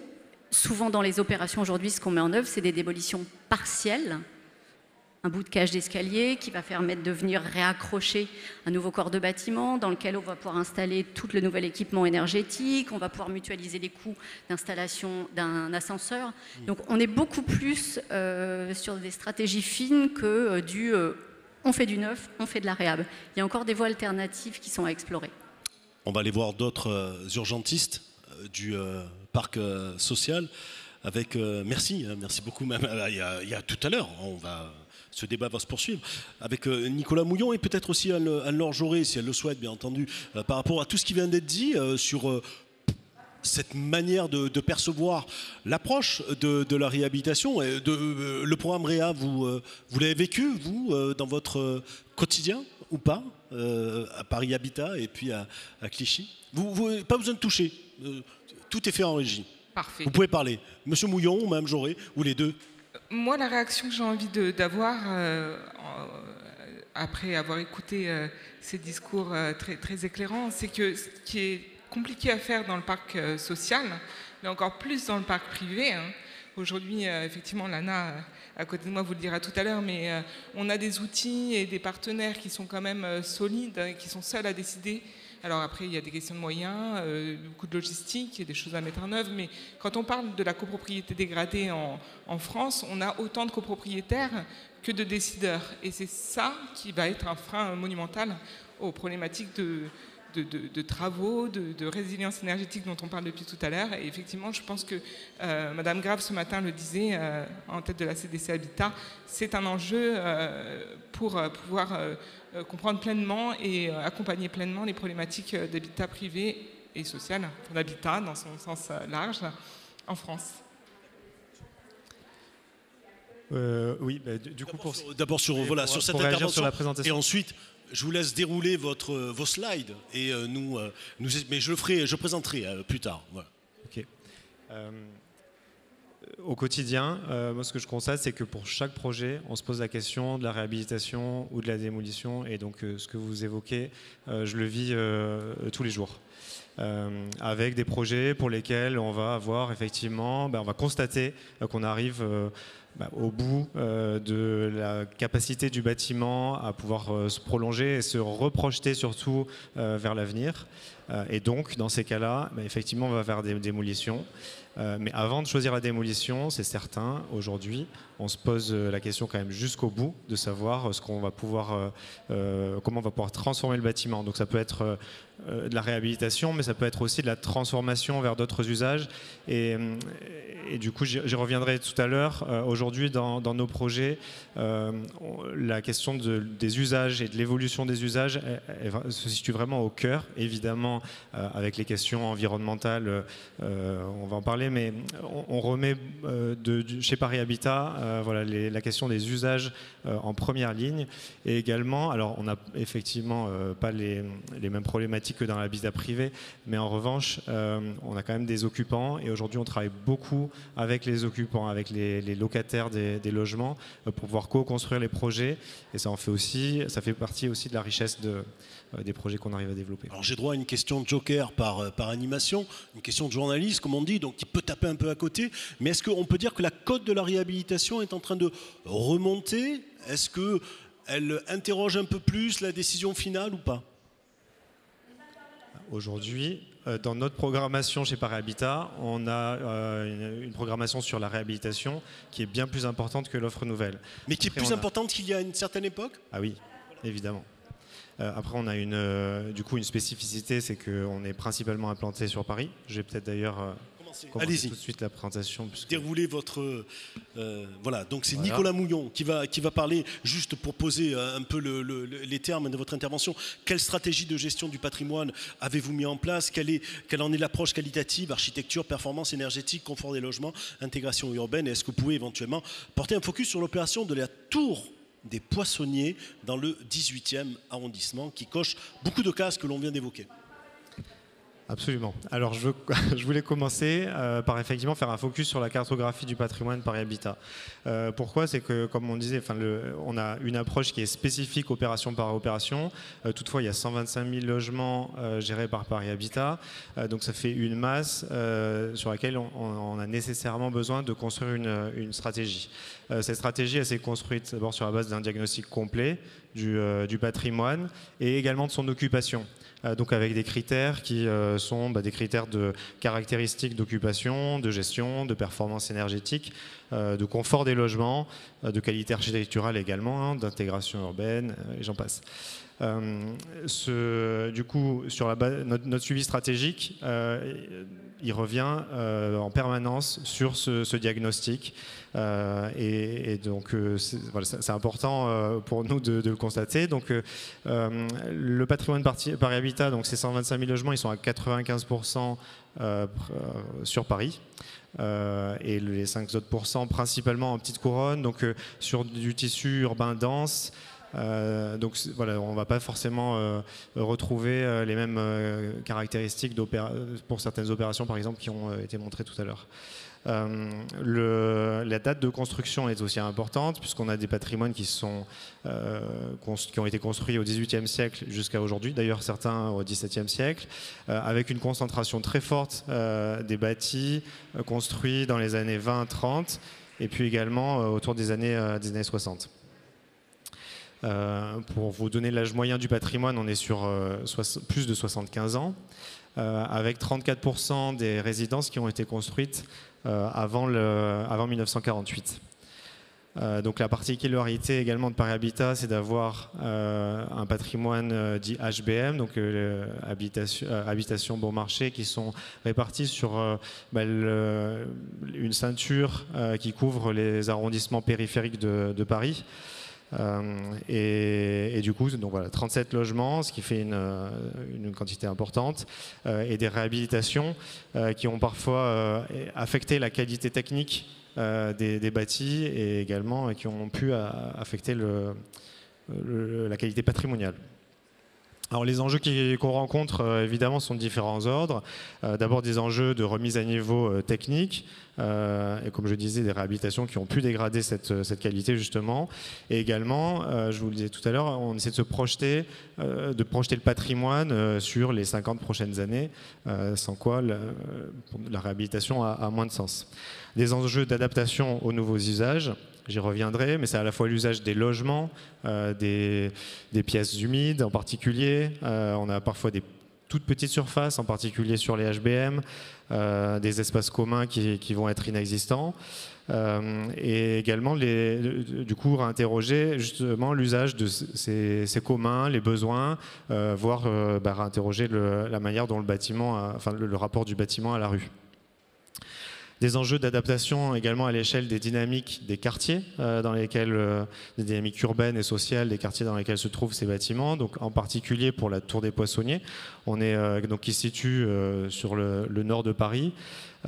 Souvent, dans les opérations aujourd'hui, ce qu'on met en œuvre, c'est des démolitions partielles. Un bout de cage d'escalier qui va permettre de venir réaccrocher un nouveau corps de bâtiment dans lequel on va pouvoir installer tout le nouvel équipement énergétique, on va pouvoir mutualiser les coûts d'installation d'un ascenseur. Donc on est beaucoup plus sur des stratégies fines que on fait du neuf, on fait de la réhab. Il y a encore des voies alternatives qui sont à explorer. On va aller voir d'autres urgentistes du parc social avec merci beaucoup même il y a tout à l'heure ce débat va se poursuivre avec Nicolas Mouillon et peut-être aussi Anne-Laure Jauré, si elle le souhaite, bien entendu, par rapport à tout ce qui vient d'être dit sur cette manière de percevoir l'approche de la réhabilitation. Et le programme Réa, vous l'avez vécu, vous, dans votre quotidien ou pas, à Paris Habitat et puis à Clichy? Vous pas besoin de toucher, tout est fait en régie. Parfait. Vous pouvez parler. Monsieur Mouillon ou Mme Jauré, ou les deux. Moi, la réaction que j'ai envie d'avoir, après avoir écouté ces discours très éclairants, c'est que ce qui est compliqué à faire dans le parc social, mais encore plus dans le parc privé. Aujourd'hui, effectivement, Lana, à côté de moi, vous le dira tout à l'heure, mais on a des outils et des partenaires qui sont quand même solides, qui sont seuls à décider. Alors après, il y a des questions de moyens, beaucoup de logistique, il y a des choses à mettre en œuvre, mais quand on parle de la copropriété dégradée en France, on a autant de copropriétaires que de décideurs. Et c'est ça qui va être un frein monumental aux problématiques de travaux, de résilience énergétique dont on parle depuis tout à l'heure. Et effectivement, je pense que Madame Grave ce matin le disait en tête de la CDC Habitat, c'est un enjeu pour pouvoir comprendre pleinement et accompagner pleinement les problématiques d'habitat privé et social, d'habitat dans son sens large, en France. Oui, bah, du coup d'abord sur cette intervention sur la présentation. Et ensuite je vous laisse dérouler vos slides et mais je présenterai plus tard. Voilà. Ok. Au quotidien, moi ce que je constate, c'est que pour chaque projet, on se pose la question de la réhabilitation ou de la démolition. Et donc ce que vous évoquez, je le vis tous les jours. Avec des projets pour lesquels on va avoir effectivement, on va constater qu'on arrive au bout de la capacité du bâtiment à pouvoir se prolonger et se reprojeter surtout vers l'avenir. Et donc, dans ces cas-là, effectivement, on va vers des démolitions. Mais avant de choisir la démolition, c'est certain, aujourd'hui, on se pose la question quand même jusqu'au bout de savoir ce qu'on va pouvoir, comment on va pouvoir transformer le bâtiment. Donc ça peut être de la réhabilitation, mais ça peut être aussi de la transformation vers d'autres usages. Et du coup, j'y reviendrai tout à l'heure. Aujourd'hui, dans nos projets, la question des usages et de l'évolution des usages se situe vraiment au cœur. Évidemment, avec les questions environnementales, on va en parler, mais on remet chez Paris Habitat la question des usages en première ligne. Et également, alors on n'a effectivement pas les mêmes problématiques que dans l'habitat privé, mais en revanche, on a quand même des occupants, et aujourd'hui on travaille beaucoup avec les occupants, avec les locataires des logements, pour pouvoir co-construire les projets, et ça fait partie aussi de la richesse des projets qu'on arrive à développer. Alors j'ai droit à une question de joker par animation, une question de journaliste, comme on dit, donc qui peut taper un peu à côté, mais est-ce qu'on peut dire que la cote de la réhabilitation est en train de remonter? Est-ce qu'elle interroge un peu plus la décision finale ou pas? Aujourd'hui, dans notre programmation chez Paris Habitat, on a une programmation sur la réhabilitation qui est bien plus importante que l'offre nouvelle. Mais qui est plus importante qu'il y a une certaine époque? Ah oui, évidemment. Après, on a du coup une spécificité, c'est qu'on est principalement implanté sur Paris. Je vais peut-être d'ailleurs commencer tout de suite la présentation. Déroulez votre... voilà, donc c'est Nicolas Mouillon qui va parler, juste pour poser un peu les termes de votre intervention. Quelle stratégie de gestion du patrimoine avez-vous mis en place? Quelle en est l'approche qualitative, architecture, performance énergétique, confort des logements, intégration urbaine? Et est-ce que vous pouvez éventuellement porter un focus sur l'opération de la tour des Poissonniers dans le 18e arrondissement, qui coche beaucoup de cases que l'on vient d'évoquer? Absolument. Alors je voulais commencer par effectivement faire un focus sur la cartographie du patrimoine Paris Habitat. Pourquoi? C'est que, comme on disait, on a une approche qui est spécifique opération par opération. Toutefois, il y a 125 000 logements gérés par Paris Habitat. Donc ça fait une masse sur laquelle on a nécessairement besoin de construire une stratégie. Cette stratégie, elle s'est construite d'abord sur la base d'un diagnostic complet du patrimoine et également de son occupation. Donc avec des critères qui sont des critères de caractéristiques d'occupation, de gestion, de performance énergétique, de confort des logements, de qualité architecturale également, d'intégration urbaine, et j'en passe. Du coup, sur notre suivi stratégique, il revient en permanence sur ce diagnostic. Et donc, c'est important pour nous de le constater. Donc, le patrimoine Paris Habitat, donc ces 125 000 logements, ils sont à 95% sur Paris. Et les 5 autres pourcents principalement en petite couronne, donc sur du tissu urbain dense. Donc voilà, on ne va pas forcément retrouver les mêmes caractéristiques pour certaines opérations, par exemple, qui ont été montrées tout à l'heure. La date de construction est aussi importante, puisqu'on a des patrimoines qui ont été construits au XVIIIe siècle jusqu'à aujourd'hui, d'ailleurs certains au XVIIe siècle, avec une concentration très forte des bâtis construits dans les années 20-30, et puis également autour des années 60. Pour vous donner l'âge moyen du patrimoine, on est sur plus de 75 ans, avec 34% des résidences qui ont été construites avant 1948. Donc la particularité également de Paris Habitat, c'est d'avoir un patrimoine dit HBM, donc habitation bon marché, qui sont répartis sur une ceinture qui couvre les arrondissements périphériques de Paris. Et du coup, donc voilà, 37 logements, ce qui fait une quantité importante, et des réhabilitations qui ont parfois affecté la qualité technique des bâtis et également qui ont pu affecter la qualité patrimoniale. Alors les enjeux qu'on rencontre évidemment sont de différents ordres. D'abord des enjeux de remise à niveau technique et comme je disais des réhabilitations qui ont pu dégrader cette qualité justement. Et également, je vous le disais tout à l'heure, on essaie de projeter le patrimoine sur les 50 prochaines années, sans quoi la réhabilitation a moins de sens. Des enjeux d'adaptation aux nouveaux usages. J'y reviendrai, mais c'est à la fois l'usage des logements, des pièces humides en particulier. On a parfois des toutes petites surfaces, en particulier sur les HBM, des espaces communs qui vont être inexistants. Et également, du coup, réinterroger justement l'usage de ces communs, les besoins, voire réinterroger la manière dont le rapport du bâtiment à la rue. Des enjeux d'adaptation également à l'échelle des dynamiques des quartiers, des dynamiques urbaines et sociales des quartiers dans lesquels se trouvent ces bâtiments. Donc, en particulier pour la Tour des Poissonniers, qui se situe sur le nord de Paris,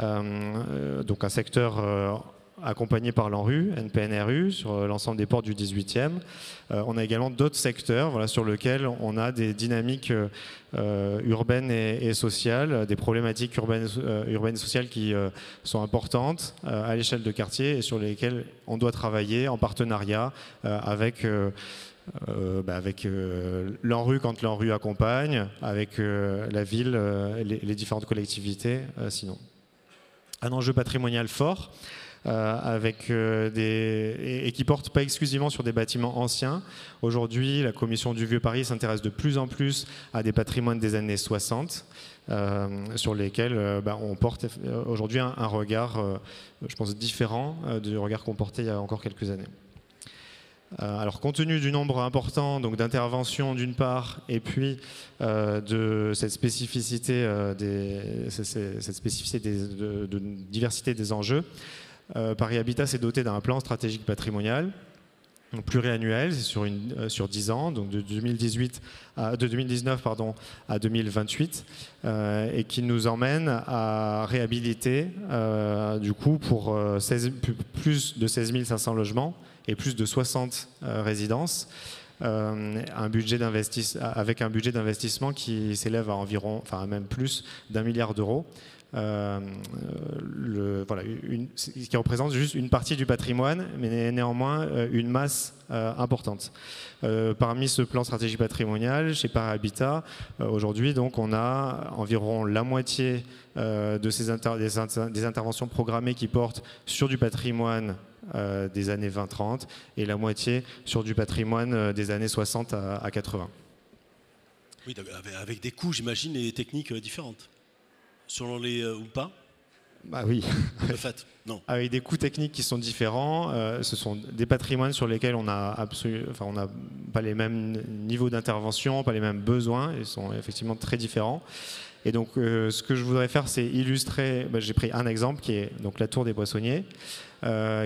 donc un secteur accompagné par l'ANRU, NPNRU, sur l'ensemble des ports du 18e. On a également d'autres secteurs sur lesquels on a des dynamiques urbaines et sociales, des problématiques urbaines et sociales qui sont importantes à l'échelle de quartier et sur lesquelles on doit travailler en partenariat avec l'ANRU quand l'ANRU accompagne, avec la ville, les différentes collectivités sinon. Un enjeu patrimonial fort. Et qui porte pas exclusivement sur des bâtiments anciens. Aujourd'hui, la Commission du Vieux Paris s'intéresse de plus en plus à des patrimoines des années 60, sur lesquels on porte aujourd'hui un regard, je pense, différent du regard qu'on portait il y a encore quelques années. Alors, compte tenu du nombre important d'interventions d'une part, et puis de cette spécificité, de diversité des enjeux, Paris Habitat s'est doté d'un plan stratégique patrimonial pluriannuel, c'est sur 10 ans, donc de 2019 à 2028, et qui nous emmène à réhabiliter du coup pour plus de 16 500 logements et plus de 60 résidences, avec un budget d'investissement qui s'élève à environ, enfin même plus d'1 milliard d'euros. Voilà, ce qui représente juste une partie du patrimoine, mais néanmoins une masse importante. Parmi ce plan stratégie patrimoniale, chez Paris Habitat, aujourd'hui, donc, on a environ la moitié des interventions programmées qui portent sur du patrimoine des années 20-30 et la moitié sur du patrimoine des années 60 à 80. Oui, avec des coûts, j'imagine, et des techniques différentes. Selon les ou pas? Bah oui. De fait, non. Avec des coûts techniques qui sont différents, ce sont des patrimoines sur lesquels on n'a pas les mêmes niveaux d'intervention, pas les mêmes besoins, ils sont effectivement très différents. Et donc, ce que je voudrais faire, c'est illustrer. J'ai pris un exemple qui est donc la Tour des Poissonniers,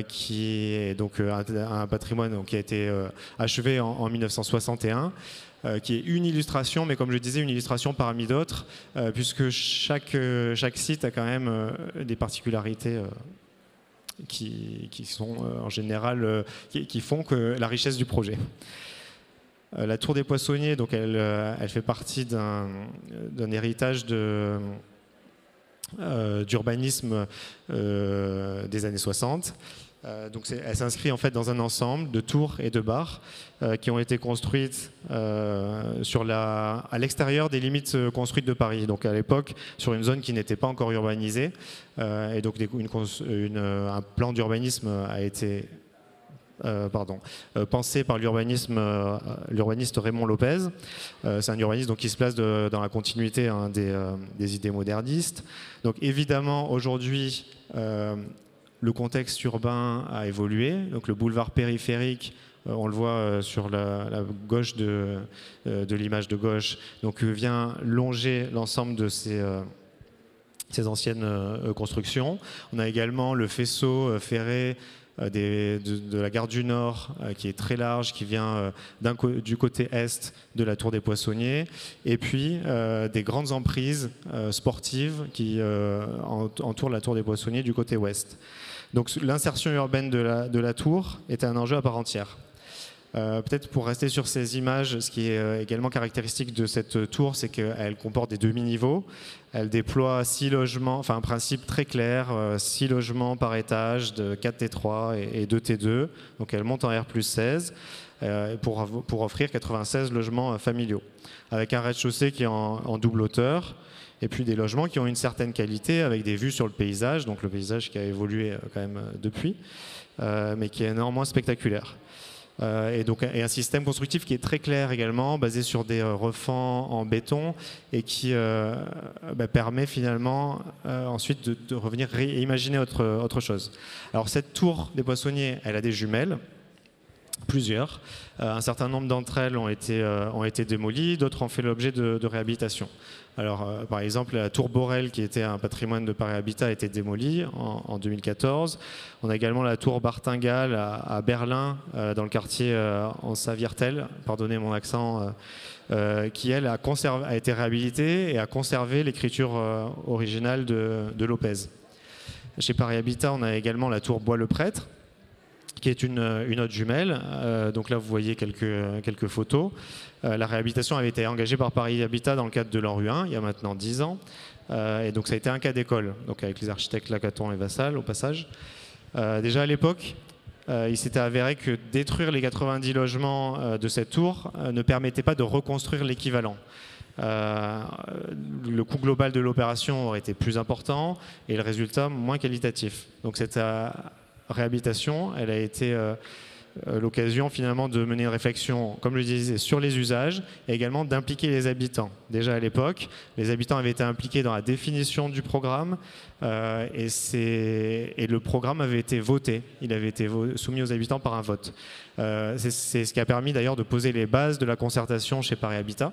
qui est donc un patrimoine donc, qui a été achevé en 1961. Qui est une illustration, mais comme je disais, une illustration parmi d'autres, puisque chaque site a quand même des particularités qui sont en général, qui font que la richesse du projet. La Tour des Poissonniers, donc elle fait partie d'un héritage d'urbanisme des années 60. Donc elle s'inscrit en fait dans un ensemble de tours et de bars qui ont été construites à l'extérieur des limites construites de Paris. Donc à l'époque sur une zone qui n'était pas encore urbanisée, et donc un plan d'urbanisme a été pensé par l'urbaniste Raymond Lopez. C'est un urbaniste donc, qui se place dans la continuité des idées modernistes. Donc évidemment aujourd'hui le contexte urbain a évolué, donc le boulevard périphérique, on le voit sur la gauche de l'image de gauche, donc vient longer l'ensemble de ces anciennes constructions. On a également le faisceau ferré de la gare du Nord qui est très large, qui vient du côté est de la Tour des Poissonniers, et puis des grandes emprises sportives qui entourent la Tour des Poissonniers du côté ouest. Donc l'insertion urbaine de la tour était un enjeu à part entière. Peut-être pour rester sur ces images, ce qui est également caractéristique de cette tour, c'est qu'elle comporte des demi-niveaux. Elle déploie 6 logements, enfin un principe très clair, 6 logements par étage de 4 T3 et 2 T2. Donc elle monte en R+16 pour offrir 96 logements familiaux. Avec un rez-de-chaussée qui est en double hauteur. Et puis des logements qui ont une certaine qualité avec des vues sur le paysage, donc le paysage qui a évolué quand même depuis, mais qui est néanmoins spectaculaire. Et un système constructif qui est très clair également, basé sur des refends en béton et qui permet finalement ensuite de revenir réimaginer autre chose. Alors cette tour des Poissonniers, elle a des jumelles. Plusieurs. Un certain nombre d'entre elles ont été démolies, d'autres ont fait l'objet de réhabilitation. Alors, par exemple, la tour Borel, qui était un patrimoine de Paris Habitat, a été démolie en 2014. On a également la tour Bartingale à Berlin, dans le quartier Ansa-Viertel, pardonnez mon accent, qui, elle, a été réhabilitée et a conservé l'écriture originale de Lopez. Chez Paris Habitat, on a également la tour Bois-le-Prêtre, qui est une autre jumelle. Donc là, vous voyez quelques photos. La réhabilitation avait été engagée par Paris Habitat dans le cadre de l'ANRU 1, il y a maintenant 10 ans. Et donc ça a été un cas d'école, donc avec les architectes Lacaton et Vassal, au passage. Déjà à l'époque, il s'était avéré que détruire les 90 logements de cette tour ne permettait pas de reconstruire l'équivalent. Le coût global de l'opération aurait été plus important et le résultat moins qualitatif. Donc cette réhabilitation, elle a été l'occasion finalement de mener une réflexion, comme je le disais, sur les usages et également d'impliquer les habitants. Déjà à l'époque, les habitants avaient été impliqués dans la définition du programme et le programme avait été voté. Il avait été soumis aux habitants par un vote. C'est ce qui a permis d'ailleurs de poser les bases de la concertation chez Paris Habitat.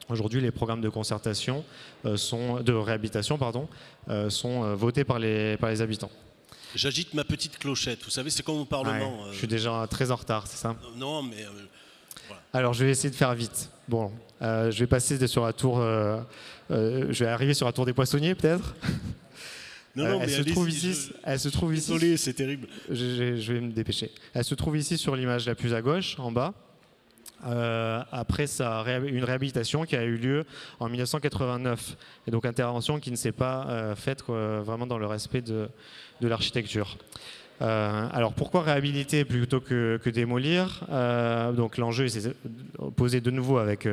Aujourd'hui, les programmes de concertation, de réhabilitation, sont votés par les habitants. J'agite ma petite clochette, vous savez, c'est comme au Parlement. Ouais, je suis déjà très en retard, c'est ça? Non, mais... voilà. Alors, je vais essayer de faire vite. Bon, je vais passer sur la tour... je vais arriver sur la tour des Poissonniers, peut-être. Non, elle se trouve ici. Désolé, c'est terrible. Je vais me dépêcher. Elle se trouve ici sur l'image la plus à gauche, en bas. après une réhabilitation qui a eu lieu en 1989. Et donc intervention qui ne s'est pas faite vraiment dans le respect de l'architecture. Alors pourquoi réhabiliter plutôt que démolir? Donc l'enjeu s'est posé de nouveau avec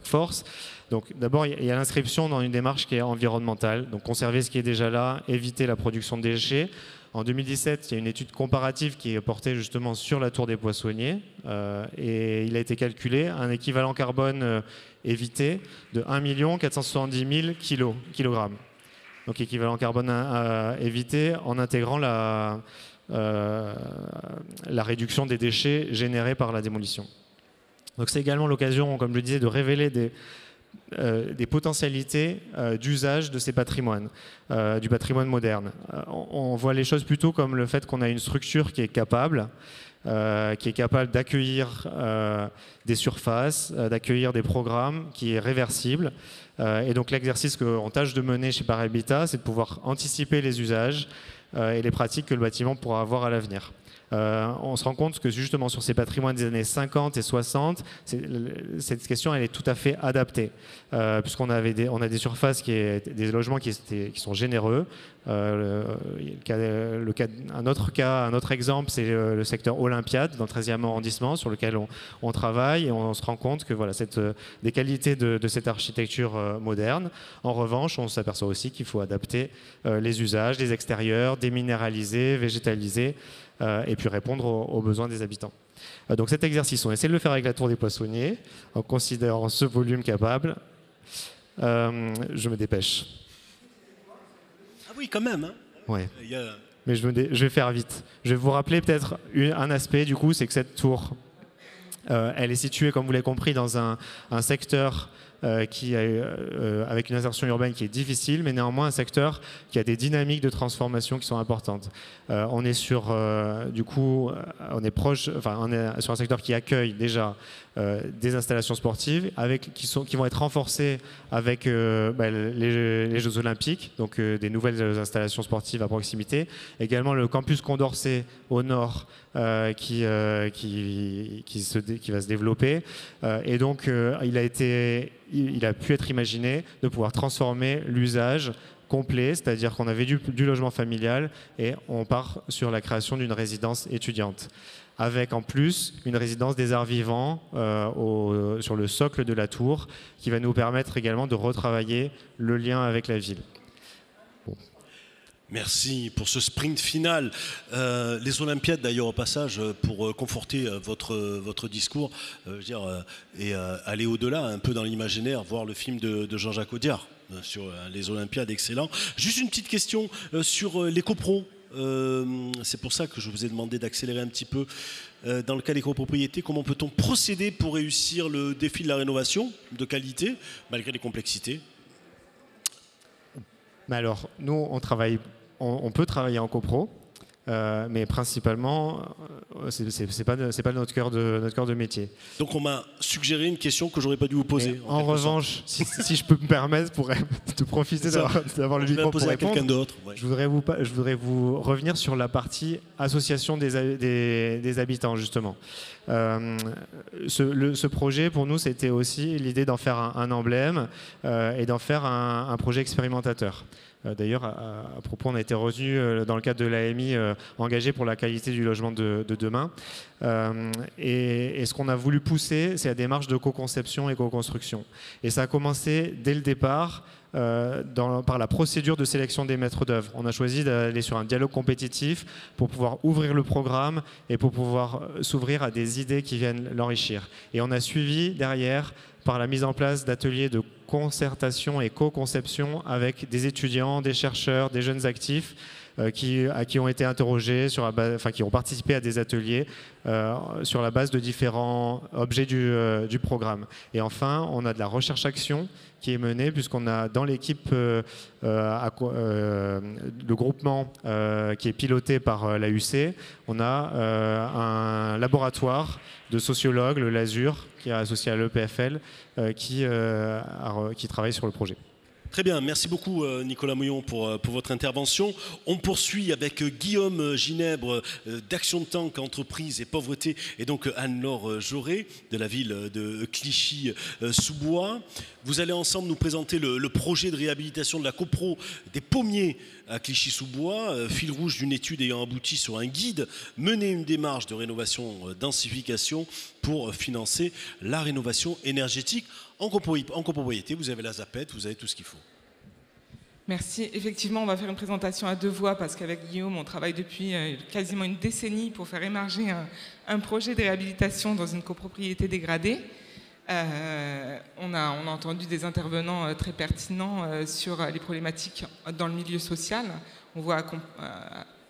force. Donc d'abord il y a l'inscription dans une démarche qui est environnementale, donc conserver ce qui est déjà là, éviter la production de déchets. En 2017, il y a une étude comparative qui est portée justement sur la tour des Poissonniers et il a été calculé un équivalent carbone évité de 1 470 000 kg. Donc équivalent carbone évité en intégrant la réduction des déchets générés par la démolition. Donc c'est également l'occasion, comme je le disais, de révéler des potentialités d'usage de ces patrimoines, du patrimoine moderne. On voit les choses plutôt comme le fait qu'on a une structure qui est capable d'accueillir des surfaces, d'accueillir des programmes, qui est réversible. Et donc l'exercice qu'on tâche de mener chez Parhabitat, c'est de pouvoir anticiper les usages et les pratiques que le bâtiment pourra avoir à l'avenir. On se rend compte que justement sur ces patrimoines des années 50 et 60, cette question elle est tout à fait adaptée, puisqu'on a des surfaces, des logements qui sont généreux. Un autre exemple, c'est le secteur Olympiade dans le 13e arrondissement sur lequel on travaille et on se rend compte que voilà, des qualités de cette architecture moderne. En revanche, on s'aperçoit aussi qu'il faut adapter les usages, les extérieurs, déminéraliser, végétaliser et puis répondre aux besoins des habitants. Donc cet exercice, on essaie de le faire avec la tour des Poissonniers en considérant ce volume capable. Je me dépêche. Ah oui, quand même. Hein. Ouais. Mais je vais faire vite. Je vais vous rappeler peut-être un aspect du coup, c'est que cette tour, elle est située, comme vous l'avez compris, dans un secteur avec une insertion urbaine qui est difficile, mais néanmoins un secteur qui a des dynamiques de transformation qui sont importantes. On est sur un secteur qui accueille déjà des installations sportives qui vont être renforcées avec les Jeux Olympiques, donc des nouvelles installations sportives à proximité. Également le campus Condorcet au nord qui va se développer. Et donc il a pu être imaginé de pouvoir transformer l'usage complet, c'est-à-dire qu'on avait du logement familial et on part sur la création d'une résidence étudiante, avec en plus une résidence des arts vivants sur le socle de la tour, qui va nous permettre également de retravailler le lien avec la ville. Bon. Merci pour ce sprint final. Les Olympiades, d'ailleurs, au passage, pour conforter votre discours, et aller au-delà, un peu dans l'imaginaire, voir le film de Jean-Jacques Audiard sur les Olympiades, excellent. Juste une petite question sur les copros. C'est pour ça que je vous ai demandé d'accélérer un petit peu. Dans le cas des copropriétés, comment peut-on procéder pour réussir le défi de la rénovation de qualité, malgré les complexités ? Mais alors, nous, on peut travailler en copro, mais principalement, c'est pas notre cœur de métier. Donc on m'a suggéré une question que j'aurais pas dû vous poser. En revanche, si je peux me permettre, de profiter d'avoir le micro pour répondre, ouais. Je voudrais vous revenir sur la partie association des habitants, justement. Ce projet, pour nous, c'était aussi l'idée d'en faire un emblème et d'en faire un projet expérimentateur. D'ailleurs, à propos, on a été retenu dans le cadre de l'AMI engagé pour la qualité du logement de demain. Et ce qu'on a voulu pousser, c'est la démarche de co-conception et co-construction. Et ça a commencé dès le départ par la procédure de sélection des maîtres d'œuvre. On a choisi d'aller sur un dialogue compétitif pour pouvoir ouvrir le programme et pour pouvoir s'ouvrir à des idées qui viennent l'enrichir. Et on a suivi derrière par la mise en place d'ateliers de concertation et co-conception avec des étudiants, des chercheurs, des jeunes actifs qui ont été interrogés, qui ont participé à des ateliers sur la base de différents objets du programme. Et enfin, on a de la recherche-action qui est menée, puisqu'on a dans l'équipe le groupement qui est piloté par l'AUC, on a un laboratoire de sociologues, le LASUR, qui est associé à l'EPFL, qui travaille sur le projet. Très bien, merci beaucoup Nicolas Mouillon pour votre intervention. On poursuit avec Guillaume Ginèbre d'Action Tank Entreprise et Pauvreté et donc Anne-Laure Jauré de la ville de Clichy-sous-Bois. Vous allez ensemble nous présenter le projet de réhabilitation de la copro des pommiers à Clichy-sous-Bois, fil rouge d'une étude ayant abouti sur un guide, mener une démarche de rénovation densification pour financer la rénovation énergétique en copropriété. Vous avez la zapette, vous avez tout ce qu'il faut. Merci. Effectivement, on va faire une présentation à deux voix parce qu'avec Guillaume, on travaille depuis quasiment une décennie pour faire émerger un projet de réhabilitation dans une copropriété dégradée. On a entendu des intervenants très pertinents sur les problématiques dans le milieu social. On voit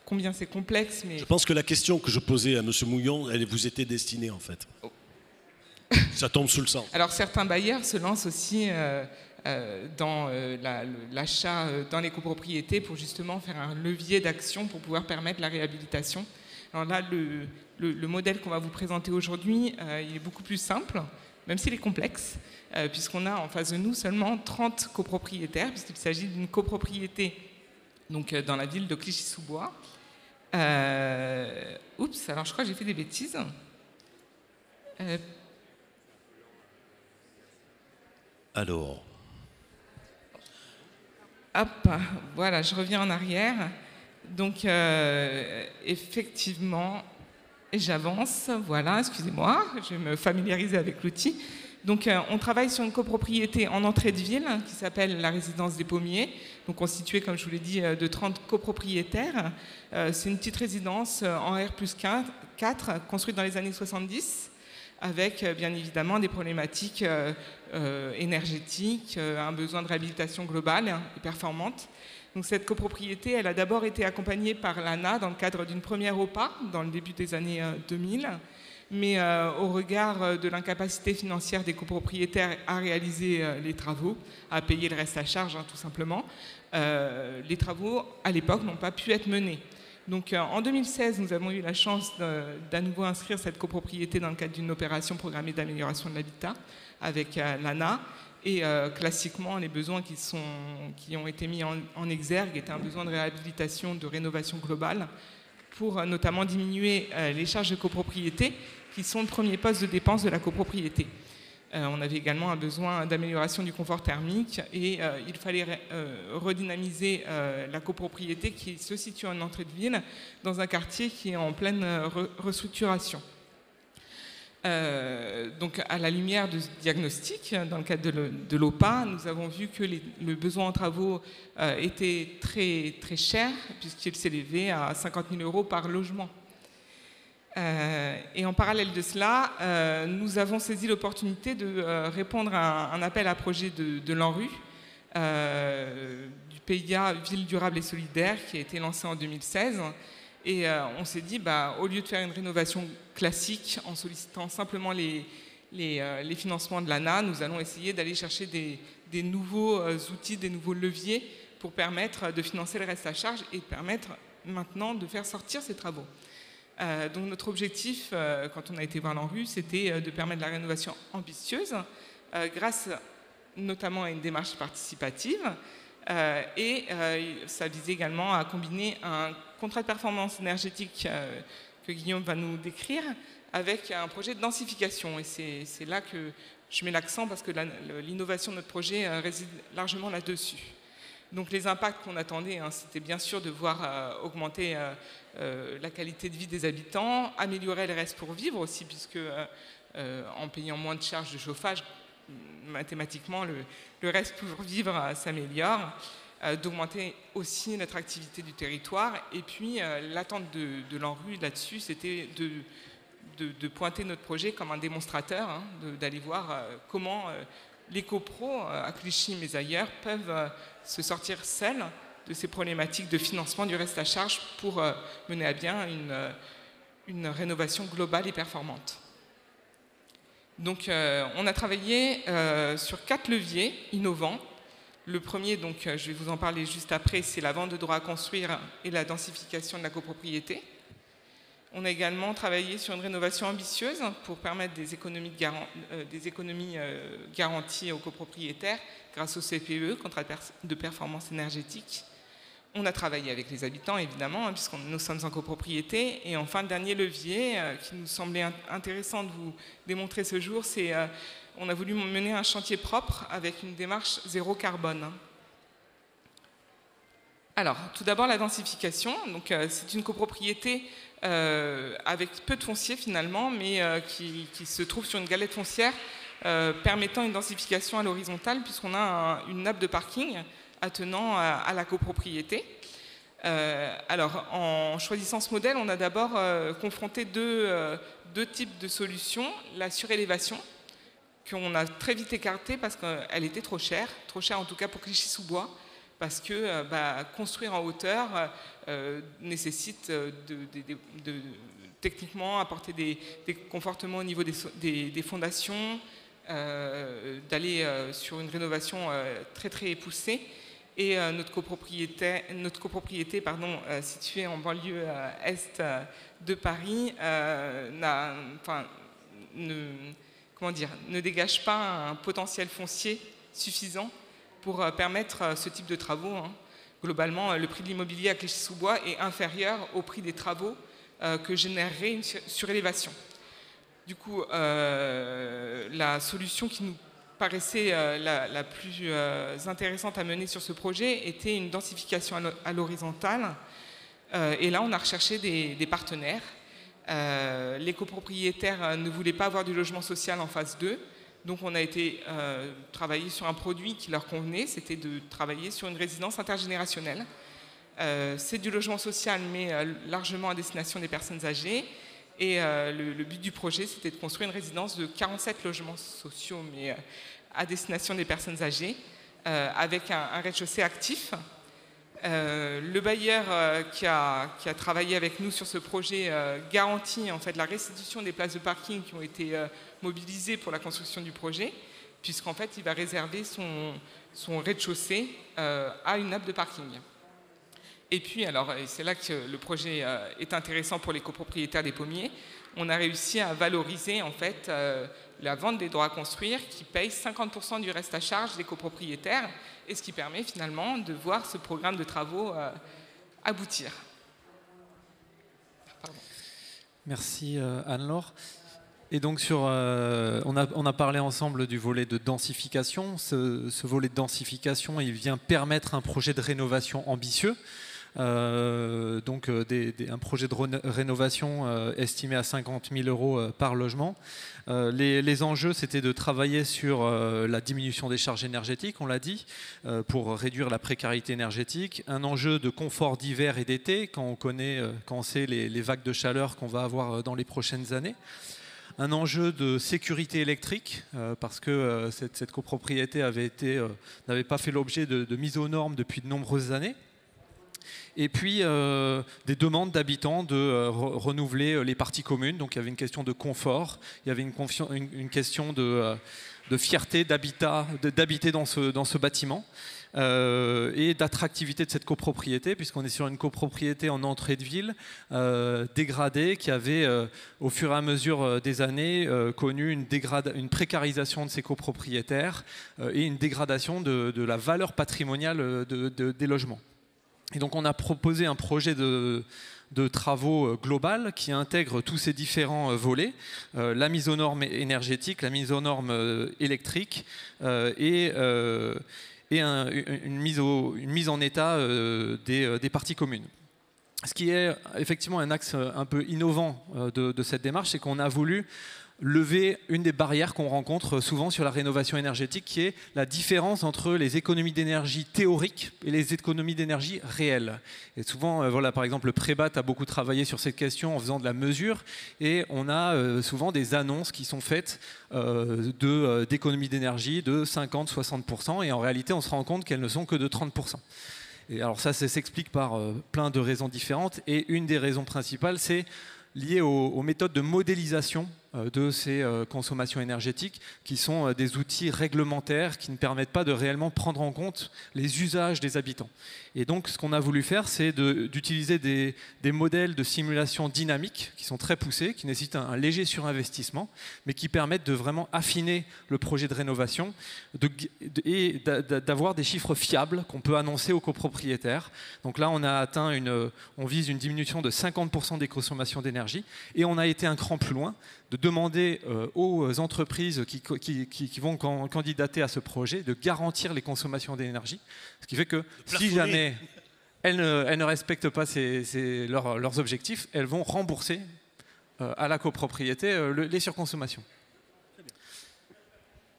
combien c'est complexe. Mais... Je pense que la question que je posais à M. Mouillon, elle vous était destinée en fait. Oh. Ça tombe sous le sens. Alors certains bailleurs se lancent aussi dans l'achat dans les copropriétés pour justement faire un levier d'action pour pouvoir permettre la réhabilitation. Alors là, le modèle qu'on va vous présenter aujourd'hui, il est beaucoup plus simple, même s'il est complexe, puisqu'on a en face de nous seulement 30 copropriétaires, puisqu'il s'agit d'une copropriété donc, dans la ville de Clichy-sous-Bois. Oups, alors je crois que j'ai fait des bêtises. Alors. Hop, voilà, je reviens en arrière. Donc, effectivement, j'avance. Voilà, excusez-moi, je vais me familiariser avec l'outil. Donc, on travaille sur une copropriété en entrée de ville qui s'appelle la résidence des Pommiers, donc constituée, comme je vous l'ai dit, de 30 copropriétaires. C'est une petite résidence en R+4, construite dans les années 70, avec bien évidemment des problématiques énergétiques, un besoin de réhabilitation globale et performante. Donc, cette copropriété, elle a d'abord été accompagnée par l'ANA dans le cadre d'une première OPA dans le début des années 2000. Mais au regard de l'incapacité financière des copropriétaires à réaliser les travaux, à payer le reste à charge, tout simplement, les travaux, à l'époque, n'ont pas pu être menés. Donc en 2016, nous avons eu la chance d'à nouveau inscrire cette copropriété dans le cadre d'une opération programmée d'amélioration de l'habitat avec l'ANA. Et classiquement, les besoins qui ont été mis en exergue étaient un besoin de réhabilitation, de rénovation globale, pour notamment diminuer les charges de copropriété, qui sont le premier poste de dépense de la copropriété. On avait également un besoin d'amélioration du confort thermique et il fallait redynamiser la copropriété qui se situe en entrée de ville dans un quartier qui est en pleine restructuration. Donc à la lumière de ce diagnostic, dans le cadre de l'OPA, nous avons vu que le besoin en travaux était très, très cher puisqu'il s'élevait à 50 000 € par logement. Et en parallèle de cela, nous avons saisi l'opportunité de répondre à un appel à projet de l'ANRU, du PIA Ville durable et solidaire, qui a été lancé en 2016. Et on s'est dit, au lieu de faire une rénovation classique en sollicitant simplement les financements de l'ANA, nous allons essayer d'aller chercher des nouveaux outils, des nouveaux leviers pour permettre de financer le reste à charge et de permettre maintenant de faire sortir ces travaux. Donc notre objectif, quand on a été voir l'ANRU, c'était de permettre la rénovation ambitieuse, grâce notamment à une démarche participative, et ça visait également à combiner un contrat de performance énergétique que Guillaume va nous décrire avec un projet de densification. Et c'est là que je mets l'accent parce que l'innovation de notre projet réside largement là-dessus. Donc les impacts qu'on attendait, c'était bien sûr de voir augmenter la qualité de vie des habitants, améliorer le reste pour vivre aussi, puisque en payant moins de charges de chauffage, mathématiquement, le reste pour vivre s'améliore, d'augmenter aussi l'attractivité du territoire. Et puis l'attente de l'ANRU là-dessus, c'était de pointer notre projet comme un démonstrateur, d'aller voir comment les copros à Clichy, mais ailleurs, peuvent se sortir seuls de ces problématiques de financement du reste à charge pour mener à bien une rénovation globale et performante. Donc, on a travaillé sur 4 leviers innovants. Le premier, donc, je vais vous en parler juste après, c'est la vente de droits à construire et la densification de la copropriété. On a également travaillé sur une rénovation ambitieuse pour permettre des économies, garanties aux copropriétaires grâce au CPE, contrat de performance énergétique. On a travaillé avec les habitants, évidemment, puisque nous sommes en copropriété. Et enfin, le dernier levier qui nous semblait intéressant de vous démontrer ce jour, c'est on a voulu mener un chantier propre avec une démarche zéro carbone. Alors, tout d'abord, la densification. Donc, c'est une copropriété avec peu de foncier, finalement, mais qui se trouve sur une galette foncière permettant une densification à l'horizontale, puisqu'on a une nappe de parking attenant à la copropriété. Alors, en choisissant ce modèle, on a d'abord confronté deux types de solutions. La surélévation, qu'on a très vite écartée parce qu'elle était trop chère en tout cas pour Clichy-sous-Bois, parce que construire en hauteur nécessite techniquement apporter des confortements au niveau des fondations, d'aller sur une rénovation très très poussée. Et notre copropriété située en banlieue est de Paris ne dégage pas un potentiel foncier suffisant pour permettre ce type de travaux. Globalement, le prix de l'immobilier à Clichy-sous-Bois est inférieur au prix des travaux que générerait une surélévation. Du coup, la solution qui nous paraissait la plus intéressante à mener sur ce projet était une densification à l'horizontale. Et là, on a recherché des partenaires. Les copropriétaires ne voulaient pas avoir du logement social en phase 2. Donc on a été travailler sur un produit qui leur convenait, c'était de travailler sur une résidence intergénérationnelle. C'est du logement social, mais largement à destination des personnes âgées. Et le but du projet, c'était de construire une résidence de 47 logements sociaux, mais à destination des personnes âgées, avec un rez-de-chaussée actif. Le bailleur qui a travaillé avec nous sur ce projet garantit en fait la restitution des places de parking qui ont été mobilisées pour la construction du projet, puisqu'en fait il va réserver son rez-de-chaussée à une nappe de parking. Et puis alors, c'est là que le projet est intéressant pour les copropriétaires des pommiers, on a réussi à valoriser en fait la vente des droits à construire qui paye 50% du reste à charge des copropriétaires, et ce qui permet finalement de voir ce programme de travaux aboutir. Pardon. Merci Anne-Laure. Et donc on a parlé ensemble du volet de densification. Ce volet de densification, il vient permettre un projet de rénovation ambitieux. Un projet de rénovation estimé à 50 000 € par logement. Les enjeux, c'était de travailler sur la diminution des charges énergétiques, on l'a dit, pour réduire la précarité énergétique. Un enjeu de confort d'hiver et d'été, quand on sait les vagues de chaleur qu'on va avoir dans les prochaines années. Un enjeu de sécurité électrique, parce que cette copropriété n'avait pas fait l'objet de mise aux normes depuis de nombreuses années. Et puis des demandes d'habitants de renouveler les parties communes. Donc il y avait une question de confort, il y avait une question de fierté d'habiter dans ce bâtiment. Et d'attractivité de cette copropriété, puisqu'on est sur une copropriété en entrée de ville dégradée, qui avait au fur et à mesure des années connu une précarisation de ses copropriétaires et une dégradation de la valeur patrimoniale des logements. Et donc on a proposé un projet de travaux global qui intègre tous ces différents volets, la mise aux normes énergétiques, la mise aux normes électriques et une mise en état des parties communes. Ce qui est effectivement un axe un peu innovant de cette démarche, c'est qu'on a voulu lever une des barrières qu'on rencontre souvent sur la rénovation énergétique, qui est la différence entre les économies d'énergie théoriques et les économies d'énergie réelles. Et souvent, par exemple, le Prébat a beaucoup travaillé sur cette question en faisant de la mesure, et on a souvent des annonces qui sont faites d'économies d'énergie de 50-60%, et en réalité, on se rend compte qu'elles ne sont que de 30%. Et alors ça s'explique par plein de raisons différentes, et une des raisons principales, c'est lié aux méthodes de modélisation de ces consommations énergétiques, qui sont des outils réglementaires qui ne permettent pas de réellement prendre en compte les usages des habitants. Et donc, ce qu'on a voulu faire, c'est d'utiliser des modèles de simulation dynamique qui sont très poussés, qui nécessitent un léger surinvestissement, mais qui permettent de vraiment affiner le projet de rénovation et d'avoir des chiffres fiables qu'on peut annoncer aux copropriétaires. Donc là, on vise une diminution de 50% des consommations d'énergie, et on a été un cran plus loin, de demander aux entreprises qui vont candidater à ce projet de garantir les consommations d'énergie. Ce qui fait que si jamais elles ne respectent pas leurs objectifs, elles vont rembourser à la copropriété les surconsommations.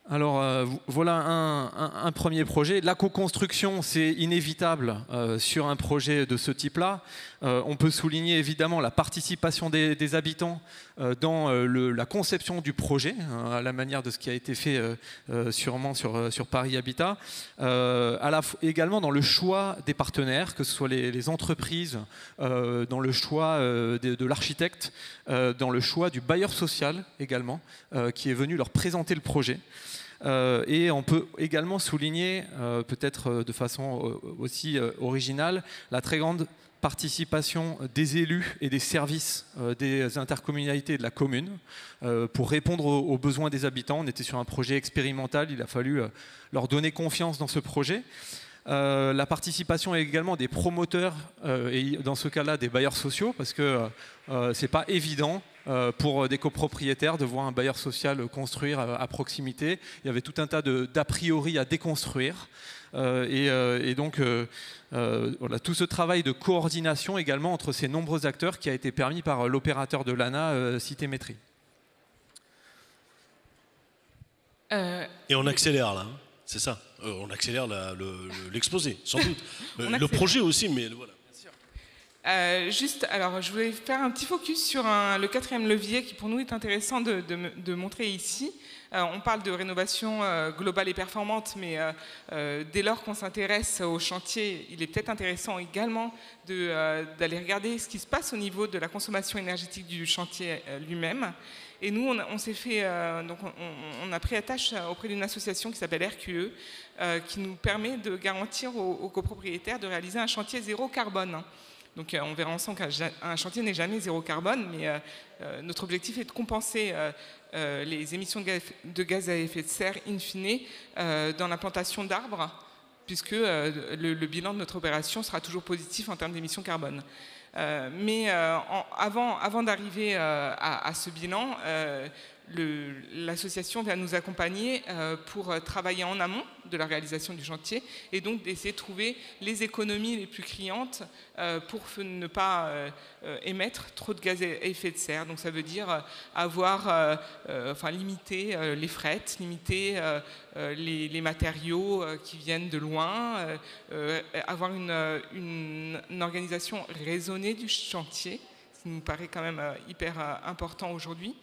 Alors voilà un premier projet. La co-construction, c'est inévitable sur un projet de ce type-là. On peut souligner évidemment la participation des habitants dans la conception du projet, à la manière de ce qui a été fait sûrement sur Paris Habitat. Également dans le choix des partenaires, que ce soit les entreprises, dans le choix de l'architecte, dans le choix du bailleur social également, qui est venu leur présenter le projet. Et on peut également souligner, peut-être de façon aussi originale, la très grande participation des élus et des services des intercommunalités et de la commune pour répondre aux besoins des habitants. On était sur un projet expérimental, il a fallu leur donner confiance dans ce projet. La participation également des promoteurs et dans ce cas-là des bailleurs sociaux, parce que c'est pas évident pour des copropriétaires de voir un bailleur social construire à proximité. Il y avait tout un tas d'a priori à déconstruire. Et donc, voilà, tout ce travail de coordination également entre ces nombreux acteurs qui a été permis par l'opérateur de l'ANA, Citémétrie. Et on accélère là, hein, c'est ça. On accélère l'exposé, sans doute. Le projet aussi, mais voilà. Alors, je voulais faire un petit focus sur le quatrième levier qui pour nous est intéressant de montrer ici. On parle de rénovation globale et performante, mais dès lors qu'on s'intéresse au chantier, il est peut-être intéressant également d'aller regarder ce qui se passe au niveau de la consommation énergétique du chantier lui-même. Et nous, on s'est fait, donc on a pris attache auprès d'une association qui s'appelle RQE, qui nous permet de garantir aux copropriétaires de réaliser un chantier zéro carbone. Donc on verra ensemble qu'un chantier n'est jamais zéro carbone, mais notre objectif est de compenser les émissions de gaz à effet de serre in fine dans la plantation d'arbres, puisque le bilan de notre opération sera toujours positif en termes d'émissions carbone. Mais avant d'arriver à ce bilan, l'association vient nous accompagner pour travailler en amont de la réalisation du chantier et donc d'essayer de trouver les économies les plus criantes pour ne pas émettre trop de gaz à effet de serre. Donc ça veut dire limiter les fret, limiter les matériaux qui viennent de loin, avoir une organisation raisonnée du chantier, ce qui nous paraît quand même hyper important aujourd'hui.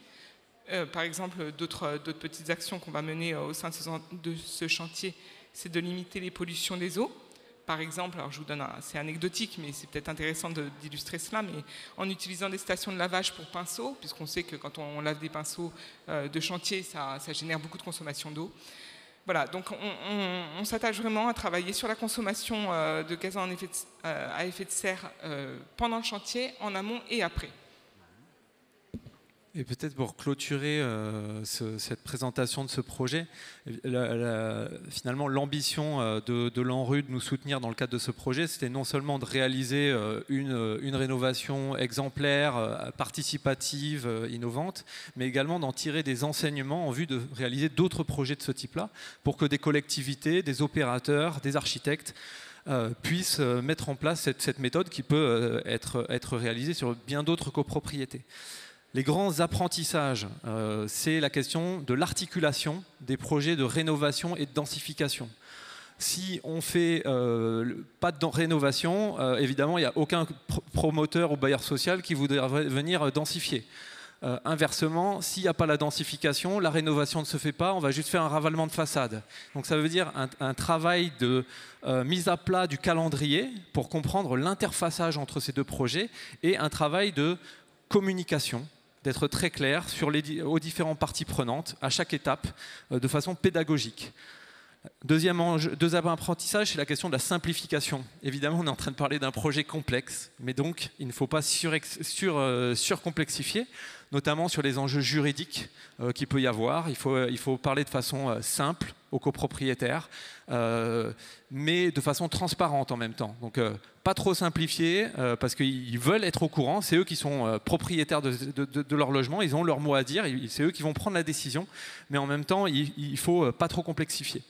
Par exemple, d'autres petites actions qu'on va mener au sein de ce chantier, c'est de limiter les pollutions des eaux. Par exemple, alors je vous donne c'est anecdotique, mais c'est peut-être intéressant d'illustrer cela, mais en utilisant des stations de lavage pour pinceaux, puisqu'on sait que quand on lave des pinceaux de chantier, ça génère beaucoup de consommation d'eau. Voilà, donc on s'attache vraiment à travailler sur la consommation de gaz à effet de serre pendant le chantier, en amont et après. Et peut-être pour clôturer cette présentation de ce projet, finalement l'ambition de l'ANRU de nous soutenir dans le cadre de ce projet, c'était non seulement de réaliser une rénovation exemplaire, participative, innovante, mais également d'en tirer des enseignements en vue de réaliser d'autres projets de ce type-là, pour que des collectivités, des opérateurs, des architectes puissent mettre en place cette méthode qui peut être réalisée sur bien d'autres copropriétés. Les grands apprentissages, c'est la question de l'articulation des projets de rénovation et de densification. Si on ne fait pas de rénovation, évidemment, il n'y a aucun promoteur ou bailleur social qui voudrait venir densifier. Inversement, s'il n'y a pas la densification, la rénovation ne se fait pas, on va juste faire un ravalement de façade. Donc ça veut dire un travail de mise à plat du calendrier pour comprendre l'interfaçage entre ces deux projets et un travail de communication d'être très clair aux différentes parties prenantes, à chaque étape, de façon pédagogique. Deuxième apprentissage, c'est la question de la simplification. Évidemment, on est en train de parler d'un projet complexe, mais donc il ne faut pas surcomplexifier, notamment sur les enjeux juridiques qu'il peut y avoir. Il faut parler de façon simple aux copropriétaires, mais de façon transparente en même temps. Donc, pas trop simplifié, parce qu'ils veulent être au courant. C'est eux qui sont propriétaires de leur logement, ils ont leur mot à dire, c'est eux qui vont prendre la décision, mais en même temps, il ne faut pas trop complexifier.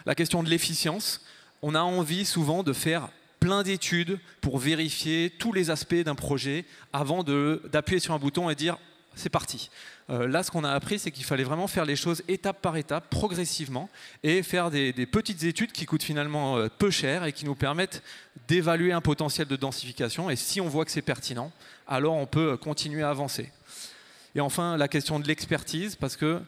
La question de l'efficience, on a envie souvent de faire plein d'études pour vérifier tous les aspects d'un projet avant d'appuyer sur un bouton et dire c'est parti. Là, ce qu'on a appris, c'est qu'il fallait vraiment faire les choses étape par étape, progressivement, et faire des petites études qui coûtent finalement peu cher et qui nous permettent d'évaluer un potentiel de densification. Et si on voit que c'est pertinent, alors on peut continuer à avancer. Et enfin, la question de l'expertise, parce que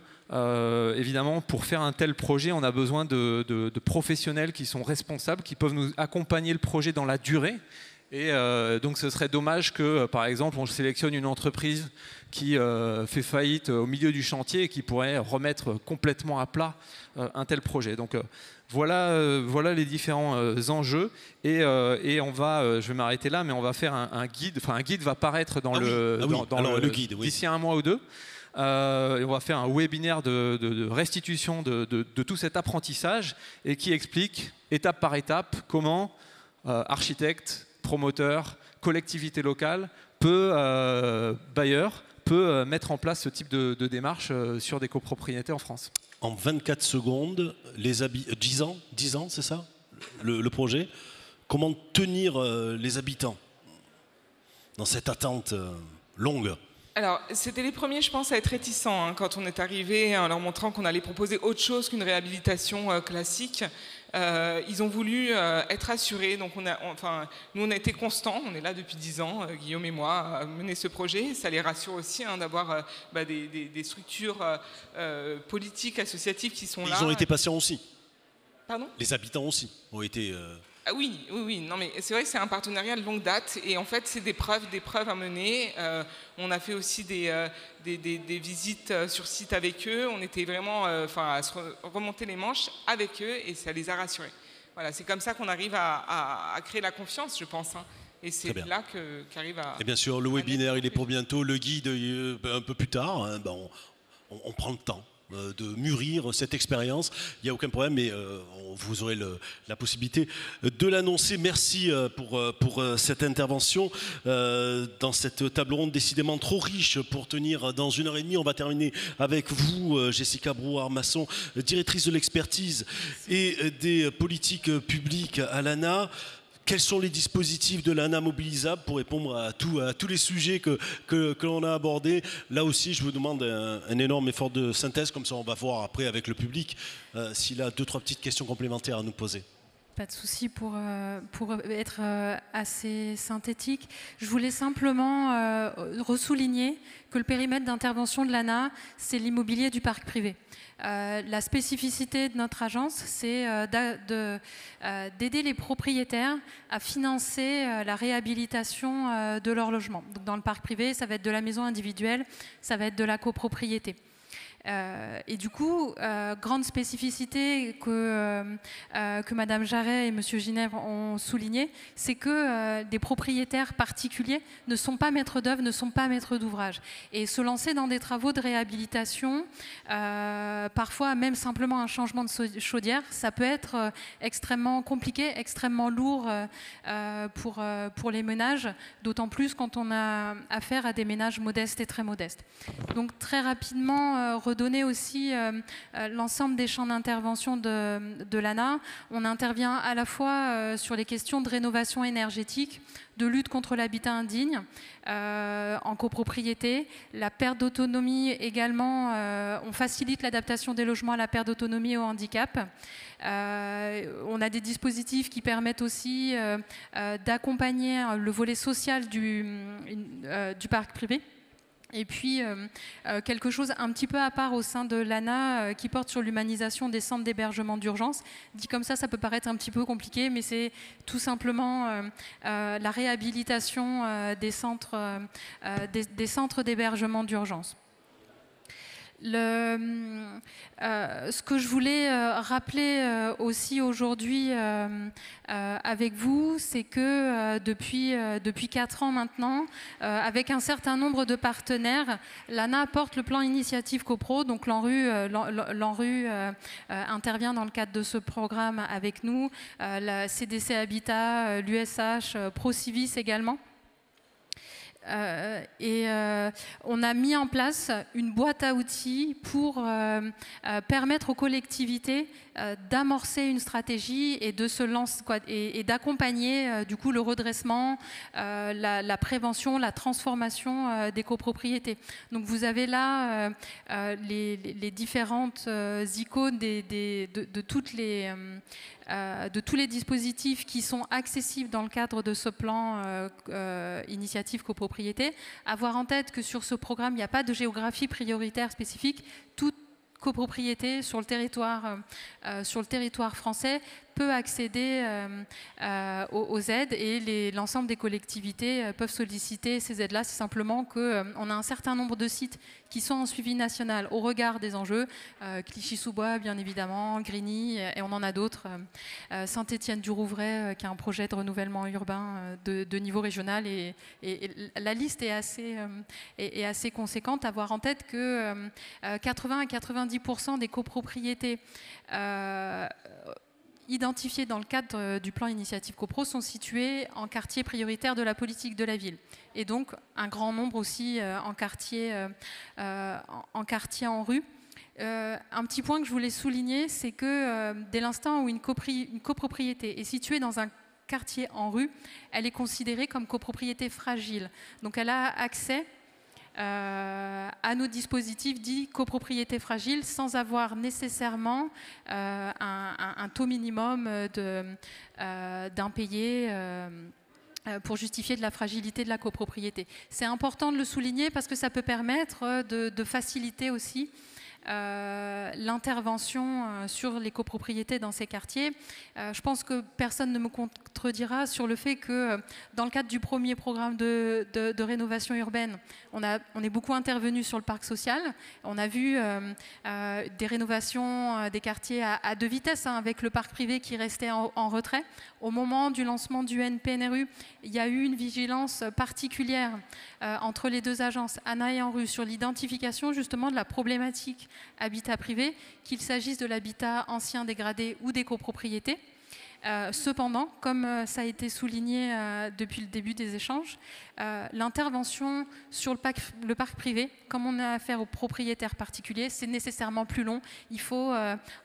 évidemment, pour faire un tel projet, on a besoin de professionnels qui sont responsables, qui peuvent nous accompagner le projet dans la durée. Et donc, ce serait dommage que, par exemple, on sélectionne une entreprise qui fait faillite au milieu du chantier et qui pourrait remettre complètement à plat un tel projet. Donc, voilà les différents enjeux. Et je vais m'arrêter là, mais on va faire un guide. Enfin, un guide va paraître dans le guide d'ici un mois ou deux. Et on va faire un webinaire de restitution de tout cet apprentissage et qui explique étape par étape comment architecte, promoteur, collectivité locale, bailleur peut mettre en place ce type de démarche sur des copropriétés en France. En 24 secondes, 10 ans, c'est ça le projet. Comment tenir les habitants dans cette attente longue? Alors, c'était les premiers, je pense, à être réticents quand on est arrivé, en leur montrant qu'on allait proposer autre chose qu'une réhabilitation classique. Ils ont voulu être assurés. Donc, nous, on a été constants. On est là depuis 10 ans, Guillaume et moi, à mener ce projet. Ça les rassure aussi d'avoir des structures politiques, associatives qui sont là. Ils ont été patients aussi. Pardon ? Les habitants aussi ont été... Ah oui. Non, mais c'est vrai que c'est un partenariat de longue date et en fait, c'est des preuves à mener. On a fait aussi des visites sur site avec eux. On était vraiment à se remonter les manches avec eux et ça les a rassurés. Voilà, c'est comme ça qu'on arrive à créer la confiance, je pense. Et c'est là qu'arrive à... Et bien sûr, le webinaire, il est pour bientôt. Le guide, un peu plus tard. On prend le temps de mûrir cette expérience. Il n'y a aucun problème, mais vous aurez la possibilité de l'annoncer. Merci pour cette intervention dans cette table ronde décidément trop riche pour tenir dans 1h30. On va terminer avec vous, Jessica Brouard-Masson, directrice de l'expertise et des politiques publiques à l'ANA. Quels sont les dispositifs de l'ANA mobilisables pour répondre à tous les sujets que l'on a abordés? Là aussi, je vous demande un énorme effort de synthèse, comme ça on va voir après avec le public s'il a 2-3 petites questions complémentaires à nous poser. Pas de souci pour être assez synthétique. Je voulais simplement ressouligner que le périmètre d'intervention de l'ANA, c'est l'immobilier du parc privé. La spécificité de notre agence, c'est d'aider les propriétaires à financer la réhabilitation de leur logement. Donc dans le parc privé, ça va être de la maison individuelle, ça va être de la copropriété. Et du coup, grande spécificité que Madame Jarret et Monsieur Ginevre ont souligné, c'est que des propriétaires particuliers ne sont pas maîtres d'œuvre, ne sont pas maîtres d'ouvrage. Et se lancer dans des travaux de réhabilitation, parfois même simplement un changement de chaudière, ça peut être extrêmement compliqué, extrêmement lourd pour les ménages, d'autant plus quand on a affaire à des ménages modestes et très modestes. Donc très rapidement, redonner aussi l'ensemble des champs d'intervention de l'ANA. On intervient à la fois sur les questions de rénovation énergétique, de lutte contre l'habitat indigne, en copropriété, la perte d'autonomie également, on facilite l'adaptation des logements à la perte d'autonomie et au handicap. On a des dispositifs qui permettent aussi d'accompagner le volet social du parc privé. Et puis, quelque chose un petit peu à part au sein de l'ANA qui porte sur l'humanisation des centres d'hébergement d'urgence. Dit comme ça peut paraître un petit peu compliqué, mais c'est tout simplement la réhabilitation des centres d'hébergement d'urgence. Ce que je voulais rappeler aussi aujourd'hui avec vous, c'est que depuis 4 ans maintenant, avec un certain nombre de partenaires, l'ANA porte le plan initiative copro, donc l'ANRU intervient dans le cadre de ce programme avec nous, la CDC Habitat, l'USH, Procivis également. On a mis en place une boîte à outils pour permettre aux collectivités d'amorcer une stratégie et de se lancer et d'accompagner du coup le redressement, la prévention, la transformation des copropriétés. Donc vous avez là les différentes icônes de tous les dispositifs qui sont accessibles dans le cadre de ce plan initiative copropriété. Avoir en tête que sur ce programme, il n'y a pas de géographie prioritaire spécifique. Toute copropriété sur le territoire français peut accéder aux aides et l'ensemble des collectivités peuvent solliciter ces aides-là. C'est simplement qu'on a un certain nombre de sites qui sont en suivi national au regard des enjeux. Clichy-sous-Bois, bien évidemment, Grigny, et on en a d'autres. Saint-Étienne-du-Rouvray, qui a un projet de renouvellement urbain de niveau régional. Et la liste est assez conséquente. Avoir en tête que 80 à 90% des copropriétés identifiés dans le cadre du plan initiative copro sont situés en quartier prioritaire de la politique de la ville. Et donc, un grand nombre aussi en quartier en rue. Un petit point que je voulais souligner, c'est que dès l'instant où une copropriété est située dans un quartier en rue, elle est considérée comme copropriété fragile. Donc, elle a accès à nos dispositifs dits copropriété fragile sans avoir nécessairement un taux minimum d'impayé pour justifier de la fragilité de la copropriété. C'est important de le souligner parce que ça peut permettre de faciliter aussi l'intervention sur les copropriétés dans ces quartiers. Je pense que personne ne me contredira sur le fait que dans le cadre du premier programme de rénovation urbaine, on est beaucoup intervenu sur le parc social. On a vu des rénovations des quartiers à 2 vitesses, avec le parc privé qui restait en retrait. Au moment du lancement du NPNRU, il y a eu une vigilance particulière entre les 2 agences, ANA et ANRU, sur l'identification justement de la problématique habitat privé, qu'il s'agisse de l'habitat ancien dégradé ou des copropriétés. Cependant, comme ça a été souligné depuis le début des échanges, l'intervention sur le parc privé, comme on a affaire aux propriétaires particuliers, c'est nécessairement plus long. Il faut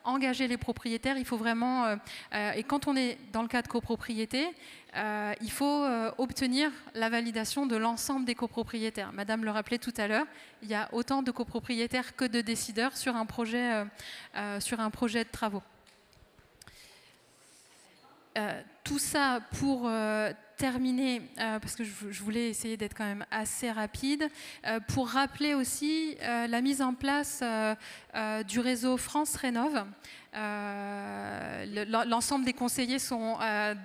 engager les propriétaires, il faut vraiment... et quand on est dans le cas de copropriété, il faut obtenir la validation de l'ensemble des copropriétaires. Madame le rappelait tout à l'heure, il y a autant de copropriétaires que de décideurs sur un projet de travaux. Tout ça pour terminer, parce que je voulais essayer d'être quand même assez rapide, pour rappeler aussi la mise en place du réseau France Rénov'. L'ensemble des conseillers sont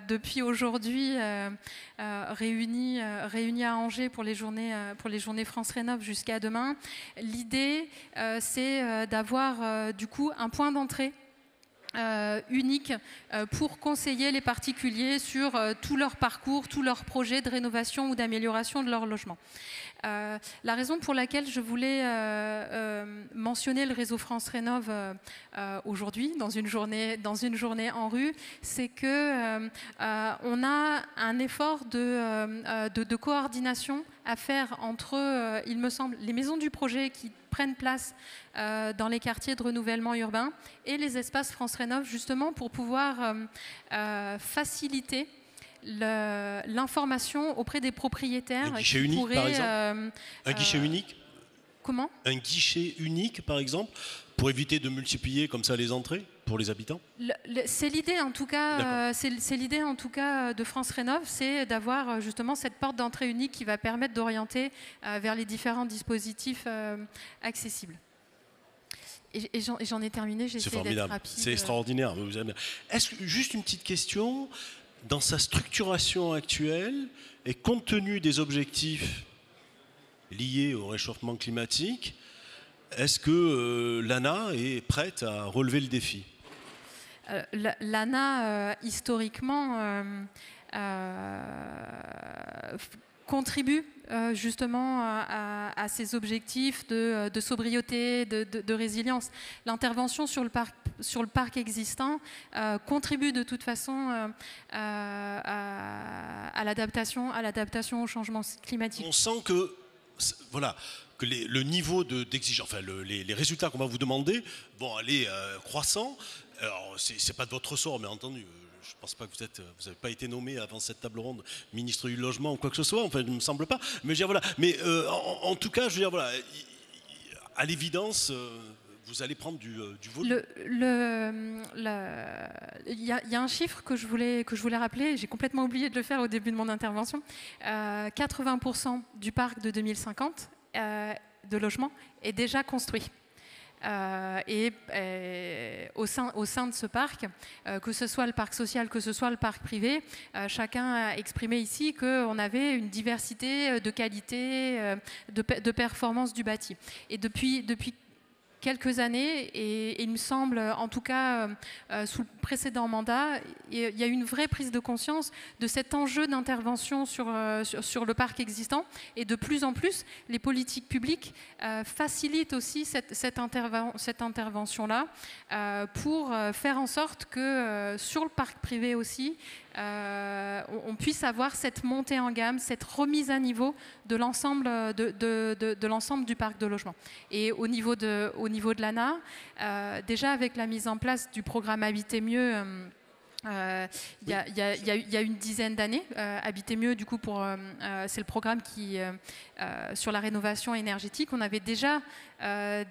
depuis aujourd'hui réunis à Angers pour les journées France Rénov' jusqu'à demain. L'idée, c'est d'avoir du coup un point d'entrée unique pour conseiller les particuliers sur tout leur parcours, tous leurs projets de rénovation ou d'amélioration de leur logement. La raison pour laquelle je voulais mentionner le réseau France Rénov' aujourd'hui, dans une journée en rue, c'est que on a un effort de coordination à faire entre, il me semble, les maisons du projet qui prennent place dans les quartiers de renouvellement urbain et les espaces France Rénov', justement pour pouvoir faciliter l'information auprès des propriétaires. Un guichet unique, par exemple. Un guichet unique. Comment ? Un guichet unique, par exemple, pour éviter de multiplier comme ça les entrées. pour les habitants? C'est l'idée en tout cas, c'est l'idée en tout cas de France Rénov', c'est d'avoir justement cette porte d'entrée unique qui va permettre d'orienter vers les différents dispositifs accessibles. Et j'en ai terminé, j'ai essayé d'être rapide. C'est extraordinaire. Est-ce que, juste une petite question, dans sa structuration actuelle et compte tenu des objectifs liés au réchauffement climatique, est-ce que l'ANA est prête à relever le défi? L'ANA, historiquement, contribue justement à ces objectifs de sobriété, de résilience. L'intervention sur le parc existant contribue de toute façon à l'adaptation au changement climatique. On sent que, voilà, que le niveau d'exigence, enfin les résultats qu'on va vous demander vont aller croissant. Alors, c'est pas de votre ressort, bien entendu. Je ne pense pas que vous n'avez pas été nommé avant cette table ronde ministre du Logement ou quoi que ce soit. Enfin, il ne me semble pas. Mais, voilà. Mais en tout cas, je veux dire, voilà, à l'évidence, vous allez prendre du volume. Il y a un chiffre que je voulais rappeler. J'ai complètement oublié de le faire au début de mon intervention. 80% du parc de 2050 de logements est déjà construit. Au sein de ce parc, que ce soit le parc social, que ce soit le parc privé, chacun a exprimé ici qu'on avait une diversité de qualité, de performance du bâti. Et depuis quelques années, et il me semble, en tout cas sous le précédent mandat, il y a une vraie prise de conscience de cet enjeu d'intervention sur le parc existant, et de plus en plus, les politiques publiques facilitent aussi cette intervention-là pour faire en sorte que sur le parc privé aussi, on puisse avoir cette montée en gamme, cette remise à niveau de l'ensemble de l'ensemble du parc de logement. Et au niveau de l'ANA, déjà avec la mise en place du programme Habiter Mieux, il y a une dizaine d'années, Habiter Mieux, du coup, c'est le programme sur la rénovation énergétique. On avait déjà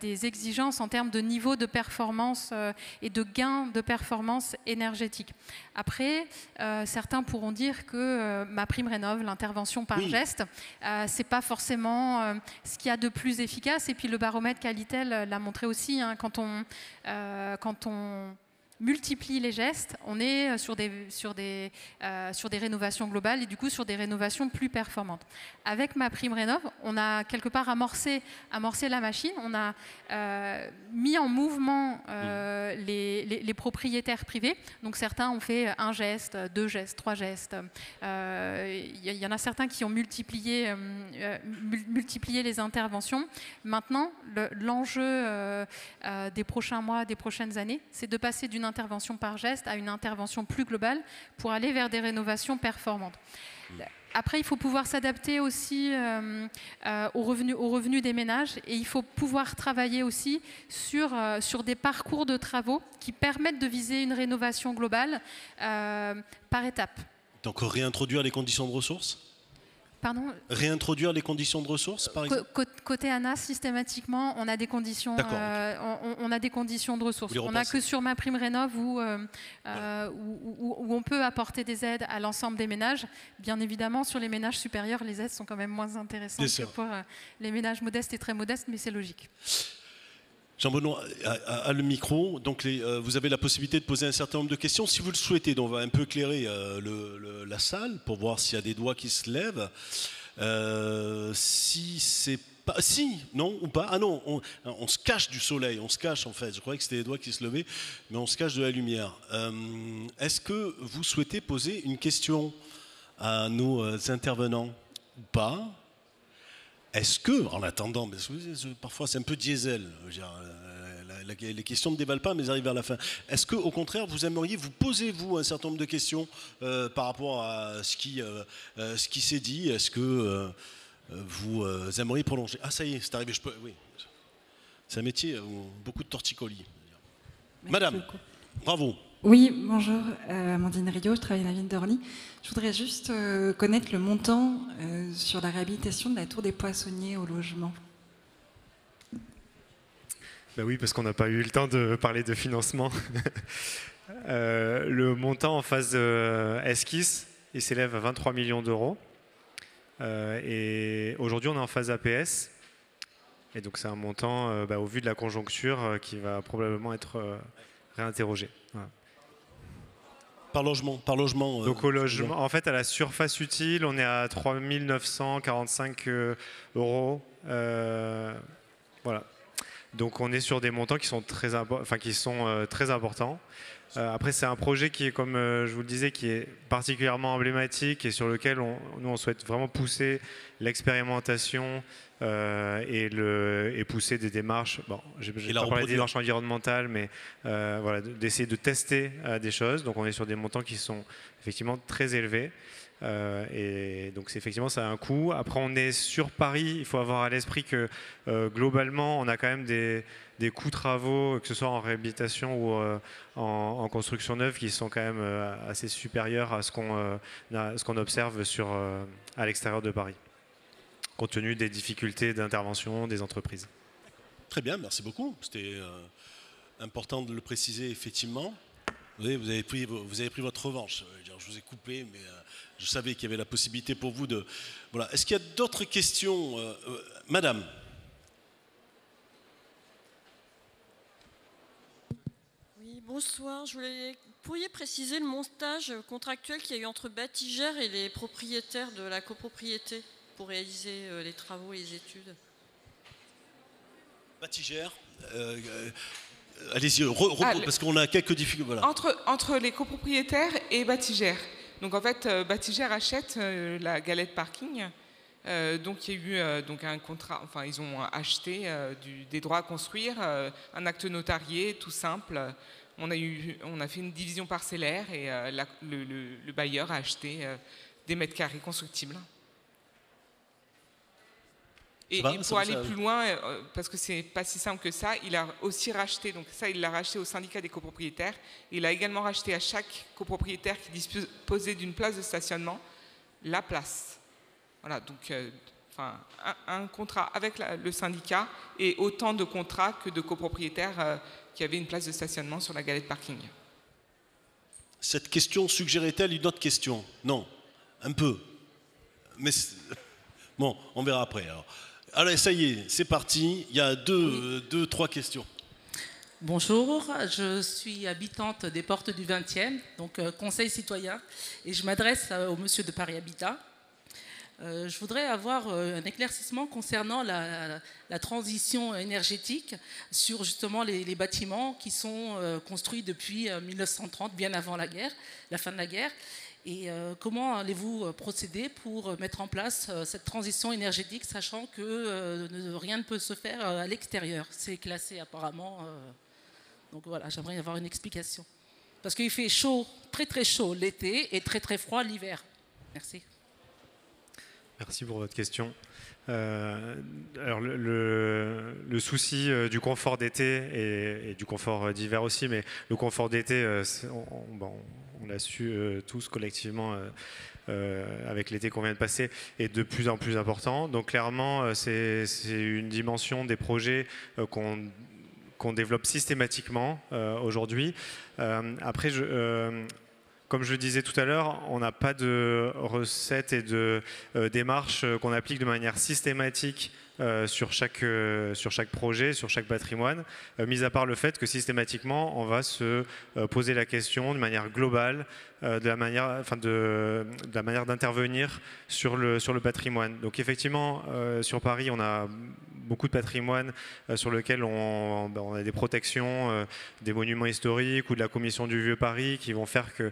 des exigences en termes de niveau de performance et de gain de performance énergétique. Après, certains pourront dire que MaPrimeRénov', l'intervention par geste, c'est pas forcément ce qu'il y a de plus efficace. Et puis le baromètre Qualitel l'a montré aussi, hein, quand on multiplie les gestes, on est sur des rénovations globales et du coup sur des rénovations plus performantes. Avec MaPrimeRénov', on a quelque part amorcé la machine, on a mis en mouvement les propriétaires privés. Donc certains ont fait 1 geste, 2 gestes, 3 gestes. Il y en a certains qui ont multiplié les interventions. Maintenant, l'enjeu des prochains mois, des prochaines années, c'est de passer d'une intervention par geste à une intervention plus globale pour aller vers des rénovations performantes. Après, il faut pouvoir s'adapter aussi aux revenus des ménages, et il faut pouvoir travailler aussi sur des parcours de travaux qui permettent de viser une rénovation globale par étapes. Donc réintroduire les conditions de ressources ? Pardon ? Réintroduire les conditions de ressources, par exemple ? Côté ANA, systématiquement, on a des conditions, on a des conditions de ressources. On n'a que sur MaPrimeRénov' où on peut apporter des aides à l'ensemble des ménages. Bien évidemment, sur les ménages supérieurs, les aides sont quand même moins intéressantes que pour les ménages modestes et très modestes, mais c'est logique. Jean-Benoît a le micro, donc vous avez la possibilité de poser un certain nombre de questions. Si vous le souhaitez, donc on va un peu éclairer la salle pour voir s'il y a des doigts qui se lèvent. Si c'est pas... Si, non ou pas? Ah non, on se cache du soleil, on se cache en fait. Je croyais que c'était les doigts qui se levaient, mais on se cache de la lumière. Est-ce que vous souhaitez poser une question à nos intervenants ou pas? Est-ce que, en attendant, parfois c'est un peu diesel, les questions ne dévalent pas mais elles arrivent vers la fin. Est-ce que, au contraire, vous aimeriez, vous posez-vous un certain nombre de questions par rapport à ce qui s'est dit? Est-ce que vous aimeriez prolonger? Ah ça y est, c'est arrivé, oui. C'est un métier, beaucoup de torticolis. Madame, bravo. Oui, bonjour, Amandine Rio, je travaille à la ville d'Orly. Je voudrais juste connaître le montant sur la réhabilitation de la tour des Poissonniers au logement. Ben oui, parce qu'on n'a pas eu le temps de parler de financement. Le montant en phase esquisse, il s'élève à 23 millions d'euros. Et aujourd'hui, on est en phase APS. Et donc, c'est un montant, au vu de la conjoncture, qui va probablement être réinterrogé. Voilà. Par logement. Donc, au logement, en fait, à la surface utile, on est à 3 945 euros. Voilà. Donc, on est sur des montants qui sont très importants. Après, c'est un projet qui est, comme je vous le disais, qui est particulièrement emblématique et sur lequel nous, on souhaite vraiment pousser l'expérimentation et pousser des démarches. Bon, je n'ai pas parlé des démarches environnementales, mais voilà, d'essayer de tester des choses. Donc, on est sur des montants qui sont effectivement très élevés. Et donc effectivement ça a un coût. Après on est sur Paris, il faut avoir à l'esprit que globalement on a quand même des coûts travaux, que ce soit en réhabilitation ou en construction neuve, qui sont quand même assez supérieurs à ce qu'on observe à l'extérieur de Paris, compte tenu des difficultés d'intervention des entreprises. Très bien, merci beaucoup. C'était important de le préciser effectivement. Vous avez pris votre revanche. Je vous ai coupé, mais je savais qu'il y avait la possibilité pour vous de... Voilà. Est-ce qu'il y a d'autres questions Madame? Oui, bonsoir. Pourriez préciser le montage contractuel qu'il y a eu entre Batigère et les propriétaires de la copropriété pour réaliser les travaux et les études? Batigère allez-y, parce qu'on a quelques difficultés. Voilà. Entre les copropriétaires et Batigère. Donc en fait, Batigère achète la galette parking. Donc il y a eu un contrat, enfin ils ont acheté des droits à construire, un acte notarié tout simple. On a fait une division parcellaire et le bailleur a acheté des mètres carrés constructibles. Et pour aller plus loin, parce que c'est pas si simple que ça, il a aussi racheté, donc ça il l'a racheté au syndicat des copropriétaires, il a également racheté à chaque copropriétaire qui disposait d'une place de stationnement, la place. Voilà, donc un contrat avec le syndicat et autant de contrats que de copropriétaires qui avaient une place de stationnement sur la galette parking. Cette question suggérait-elle une autre question? Non, un peu. Mais bon, on verra après alors. Allez, ça y est, c'est parti. Il y a trois questions. Bonjour, je suis habitante des Portes du 20e, donc conseil citoyen, et je m'adresse au monsieur de Paris Habitat. Je voudrais avoir un éclaircissement concernant la transition énergétique sur justement les bâtiments qui sont construits depuis 1930, bien avant la fin de la guerre. Et comment allez-vous procéder pour mettre en place cette transition énergétique, sachant que rien ne peut se faire à l'extérieur? C'est classé apparemment. Donc voilà, j'aimerais avoir une explication. Parce qu'il fait chaud, très très chaud l'été et très très froid l'hiver. Merci. Merci pour votre question. Alors le souci du confort d'été et du confort d'hiver aussi, mais le confort d'été, on l'a su tous collectivement avec l'été qu'on vient de passer, est de plus en plus important. Donc clairement, c'est une dimension des projets qu'on développe systématiquement aujourd'hui. Après, comme je le disais tout à l'heure, on n'a pas de recettes et de démarches qu'on applique de manière systématique sur chaque projet, sur chaque patrimoine, mis à part le fait que systématiquement, on va se poser la question de manière globale de la manière d'intervenir sur le patrimoine. Donc effectivement, sur Paris, on a beaucoup de patrimoine sur lequel on a des protections, des monuments historiques ou de la commission du Vieux Paris qui vont faire que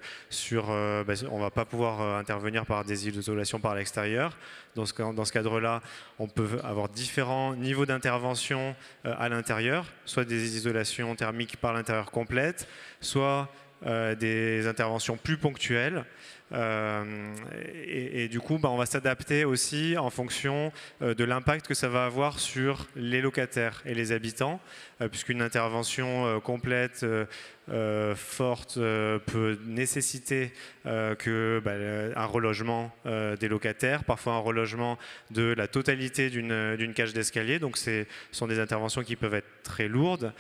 on ne va pas pouvoir intervenir par des isolations par l'extérieur. Dans ce cadre-là, on peut avoir différents niveaux d'intervention à l'intérieur, soit des isolations thermiques par l'intérieur complètes, soit des interventions plus ponctuelles. Et du coup, on va s'adapter aussi en fonction de l'impact que ça va avoir sur les locataires et les habitants, puisqu'une intervention complète forte peut nécessiter un relogement des locataires, parfois un relogement de la totalité d'une cage d'escalier. Donc ce sont des interventions qui peuvent être très lourdes,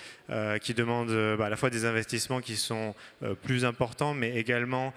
qui demandent à la fois des investissements qui sont plus importants, mais également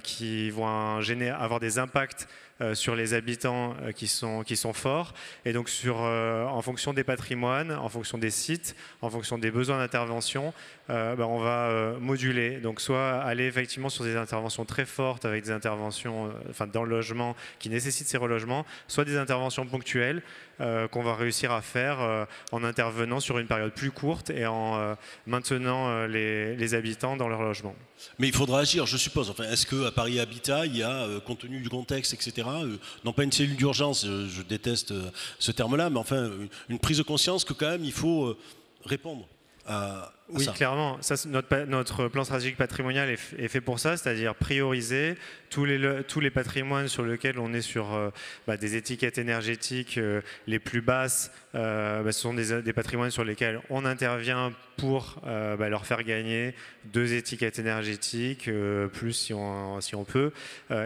qui vont avoir des impacts sur les habitants qui sont forts. Et donc en fonction des patrimoines, en fonction des sites, en fonction des besoins d'intervention, on va moduler. Donc soit aller effectivement sur des interventions très fortes avec des interventions dans le logement qui nécessitent ces relogements, soit des interventions ponctuelles qu'on va réussir à faire en intervenant sur une période plus courte et en maintenant les habitants dans leur logement. Mais il faudra agir, je suppose. Enfin, est-ce qu'à Paris Habitat, il y a, compte tenu du contexte, etc., non pas une cellule d'urgence, je déteste ce terme-là, mais enfin une prise de conscience que quand même il faut répondre à oui, ça. Clairement. Ça, notre plan stratégique patrimonial est fait pour ça, c'est-à-dire prioriser tous les patrimoines sur lesquels on est sur des étiquettes énergétiques les plus basses. Ce sont des patrimoines sur lesquels on intervient pour leur faire gagner 2 étiquettes énergétiques, plus si on peut.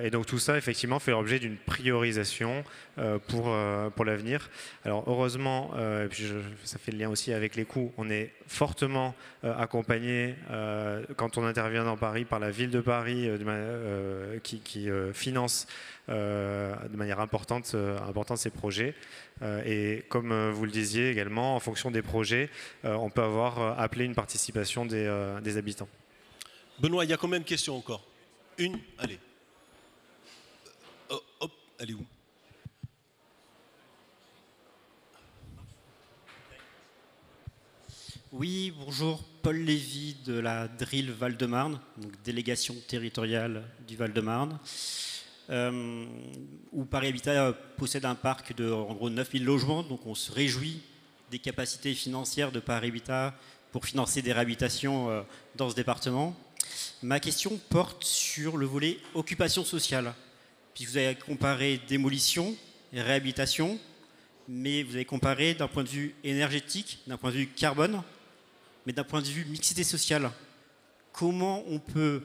Et donc tout ça, effectivement, fait l'objet d'une priorisation pour l'avenir. Alors heureusement, et puis ça fait le lien aussi avec les coûts, on est fortement accompagné quand on intervient dans Paris par la ville de Paris qui finance de manière importante ces projets. Et comme vous le disiez également, en fonction des projets, on peut avoir appelé une participation des habitants. Benoît, il y a combien de questions encore? Une? Allez. Hop, elle est où? Oui, bonjour, Paul Lévy de la DRIL Val-de-Marne, donc délégation territoriale du Val-de-Marne, où Paris Habitat possède un parc de en gros 9000 logements, donc on se réjouit des capacités financières de Paris Habitat pour financer des réhabilitations dans ce département. Ma question porte sur le volet occupation sociale, puisque vous avez comparé démolition et réhabilitation, mais vous avez comparé d'un point de vue énergétique, d'un point de vue carbone, mais d'un point de vue mixité sociale. Comment on peut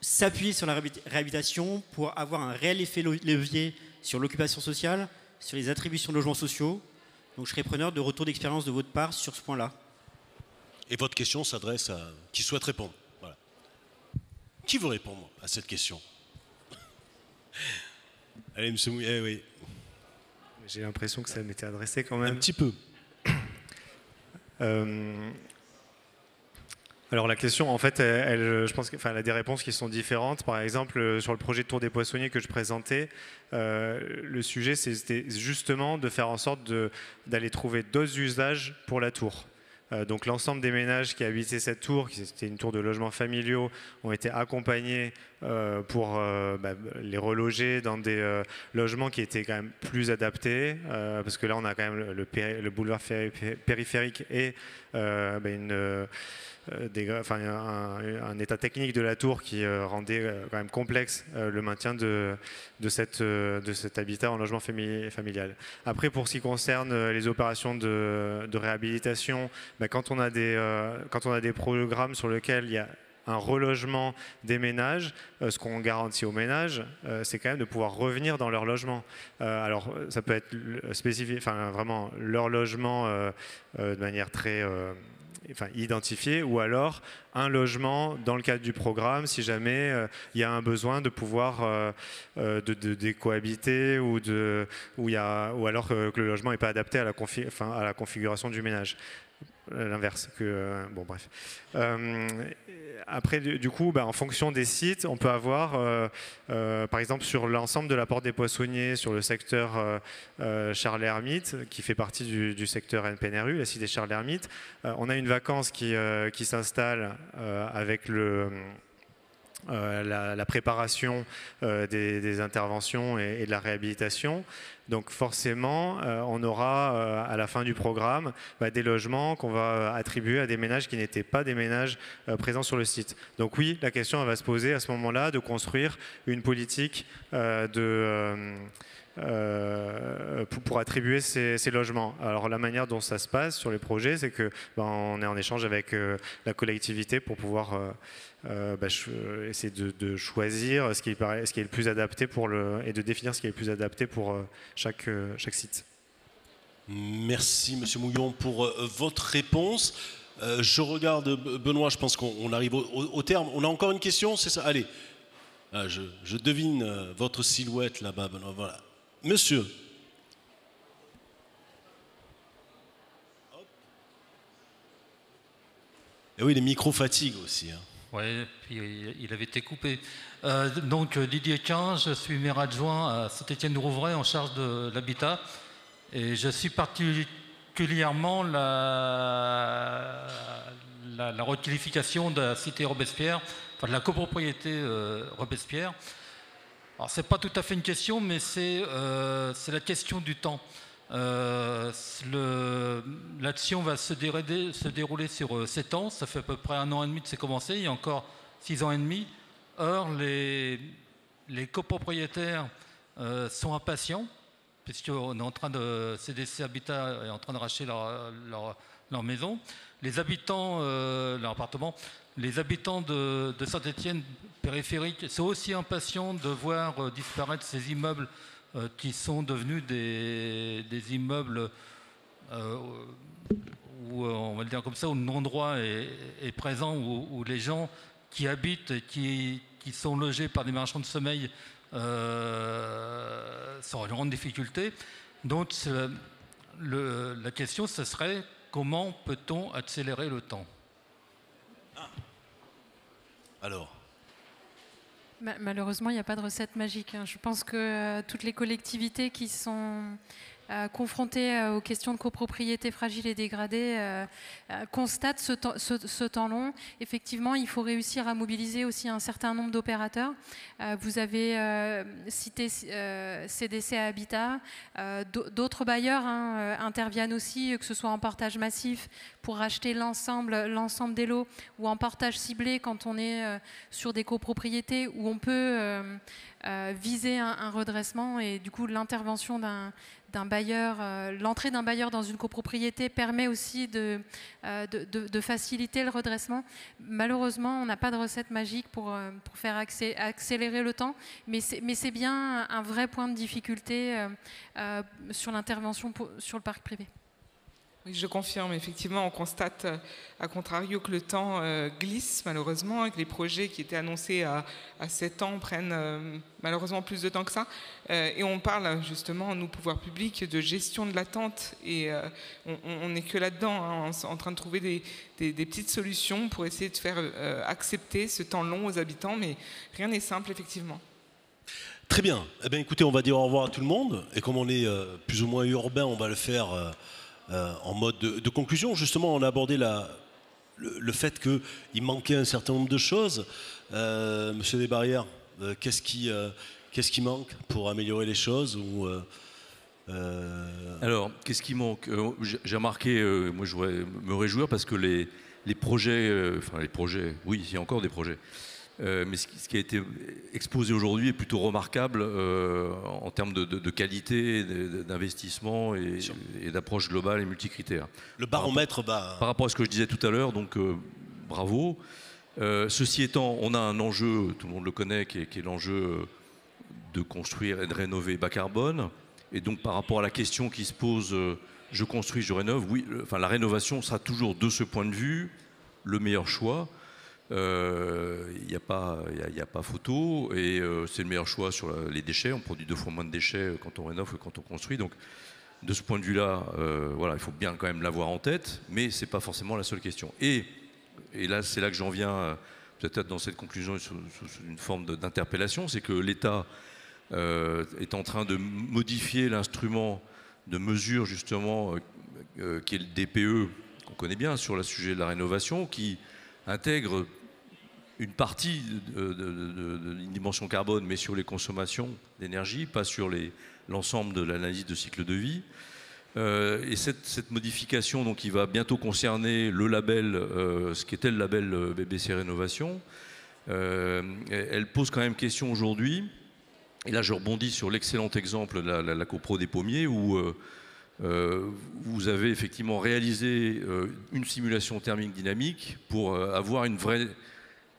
s'appuyer sur la réhabilitation pour avoir un réel effet levier sur l'occupation sociale, sur les attributions de logements sociaux? Donc je serais preneur de retour d'expérience de votre part sur ce point-là. Et votre question s'adresse à qui souhaite répondre. Voilà. Qui veut répondre à cette question? Allez, monsieur Mouillet, oui. J'ai l'impression que ça m'était adressé quand même. Un petit peu. Alors la question, en fait, je pense qu'elle a des réponses qui sont différentes. Par exemple, sur le projet de Tour des Poissonniers que je présentais, le sujet, c'était justement de faire en sorte d'aller trouver d'autres usages pour la tour. Donc l'ensemble des ménages qui habitaient cette tour, qui c'était une tour de logements familiaux, ont été accompagnés pour les reloger dans des logements qui étaient quand même plus adaptés, parce que là on a quand même le boulevard périphérique et un état technique de la tour qui rendait quand même complexe le maintien de cet habitat en logement familial. Après, pour ce qui concerne les opérations de réhabilitation, quand on a des programmes sur lesquels il y a un relogement des ménages, ce qu'on garantit aux ménages, c'est quand même de pouvoir revenir dans leur logement. Alors, ça peut être spécifié, vraiment leur logement de manière très identifié, ou alors un logement dans le cadre du programme si jamais il y a un besoin de pouvoir de cohabiter ou alors que le logement n'est pas adapté à la configuration du ménage. L'inverse. Bon, bref. Après, du coup, en fonction des sites, on peut avoir, par exemple, sur l'ensemble de la Porte des Poissonniers, sur le secteur Charles-Hermite, qui fait partie du secteur NPNRU, la cité Charles-Hermite, on a une vacance qui s'installe avec la préparation des interventions et de la réhabilitation. Donc forcément, on aura à la fin du programme des logements qu'on va attribuer à des ménages qui n'étaient pas des ménages présents sur le site. Donc oui, la question elle va se poser à ce moment-là de construire une politique pour attribuer ces logements. Alors la manière dont ça se passe sur les projets, c'est que on est en échange avec la collectivité pour pouvoir essayer de choisir ce qui est le plus adapté et de définir ce qui est le plus adapté pour chaque site. Merci Monsieur Mouillon pour votre réponse. Je regarde Benoît, je pense qu'on arrive au terme. On a encore une question, c'est ça? Allez, je devine votre silhouette là-bas, Benoît. Voilà. Monsieur. Et oui, les micros fatiguent aussi. Hein. Oui, puis il avait été coupé. Donc Didier Quin, je suis maire adjoint à Saint-Étienne-du-Rouvray en charge de l'habitat. Et je suis particulièrement la requalification de la cité Robespierre, enfin de la copropriété Robespierre. Alors c'est pas tout à fait une question, mais c'est la question du temps. L'action va se dérouler sur 7 ans, ça fait à peu près 1 an et demi que c'est commencé, il y a encore 6 ans et demi. Or, les copropriétaires sont impatients, puisqu'on est en train de CDC Habitat est en train de racheter leur maison. Les habitants, leur appartement, les habitants de Saint-Étienne périphérique sont aussi impatients de voir disparaître ces immeubles qui sont devenus des immeubles où, on va le dire comme ça, où le non-droit est présent, où les gens qui habitent et qui sont logés par des marchands de sommeil sont en grande difficulté. Donc la question, ce serait comment peut-on accélérer le temps? Alors malheureusement, il n'y a pas de recette magique. Je pense que toutes les collectivités qui sont confrontées aux questions de copropriété fragile et dégradée constatent ce temps long. Effectivement, il faut réussir à mobiliser aussi un certain nombre d'opérateurs. Vous avez cité CDC Habitat. D'autres bailleurs interviennent aussi, que ce soit en partage massif pour racheter l'ensemble des lots, ou en partage ciblé quand on est sur des copropriétés où on peut viser un redressement, et du coup l'intervention d'un bailleur, l'entrée d'un bailleur dans une copropriété permet aussi de faciliter le redressement. Malheureusement, on n'a pas de recette magique pour faire accélérer le temps, mais c'est bien un vrai point de difficulté sur l'intervention sur le parc privé. Oui, je confirme. Effectivement, on constate, à contrario, que le temps glisse, malheureusement, et que les projets qui étaient annoncés à 7 ans prennent malheureusement plus de temps que ça. Et on parle, justement, nous, pouvoirs publics, de gestion de l'attente. Et on n'est que là-dedans, en train de trouver des petites solutions pour essayer de faire accepter ce temps long aux habitants. Mais rien n'est simple, effectivement. Très bien. Eh bien, écoutez, on va dire au revoir à tout le monde. Et comme on est plus ou moins urbain, on va le faire... en mode de conclusion. Justement, on a abordé le fait qu'il manquait un certain nombre de choses. Monsieur Desbarrières, qu'est-ce qui manque pour améliorer les choses ou, Alors, qu'est-ce qui manque? J'ai remarqué, moi je voudrais me réjouir parce que les projets, oui, il y a encore des projets. Mais ce qui a été exposé aujourd'hui est plutôt remarquable en termes de qualité, d'investissement et d'approche globale et multicritère. Le baromètre bat. Par rapport à ce que je disais tout à l'heure, donc bravo. Ceci étant, on a un enjeu, tout le monde le connaît, qui est l'enjeu de construire et de rénover bas carbone. Et donc par rapport à la question qui se pose, je construis, je rénove, oui, la rénovation sera toujours de ce point de vue le meilleur choix. Il n'y a pas photo, et c'est le meilleur choix sur les déchets. On produit 2 fois moins de déchets quand on rénove que quand on construit. Donc de ce point de vue-là, il faut bien quand même l'avoir en tête, mais ce n'est pas forcément la seule question. Et là, c'est là que j'en viens, peut-être dans cette conclusion, sous une forme d'interpellation, c'est que l'État est en train de modifier l'instrument de mesure, justement, qui est le DPE, qu'on connaît bien sur le sujet de la rénovation, qui intègre une partie d'une dimension carbone, mais sur les consommations d'énergie, pas sur l'ensemble de l'analyse de cycle de vie. Et cette modification, donc, qui va bientôt concerner le label, ce qu'était le label BBC Rénovation, elle pose quand même question aujourd'hui Et là, je rebondis sur l'excellent exemple de la copro des pommiers où vous avez effectivement réalisé une simulation thermique dynamique pour avoir une vraie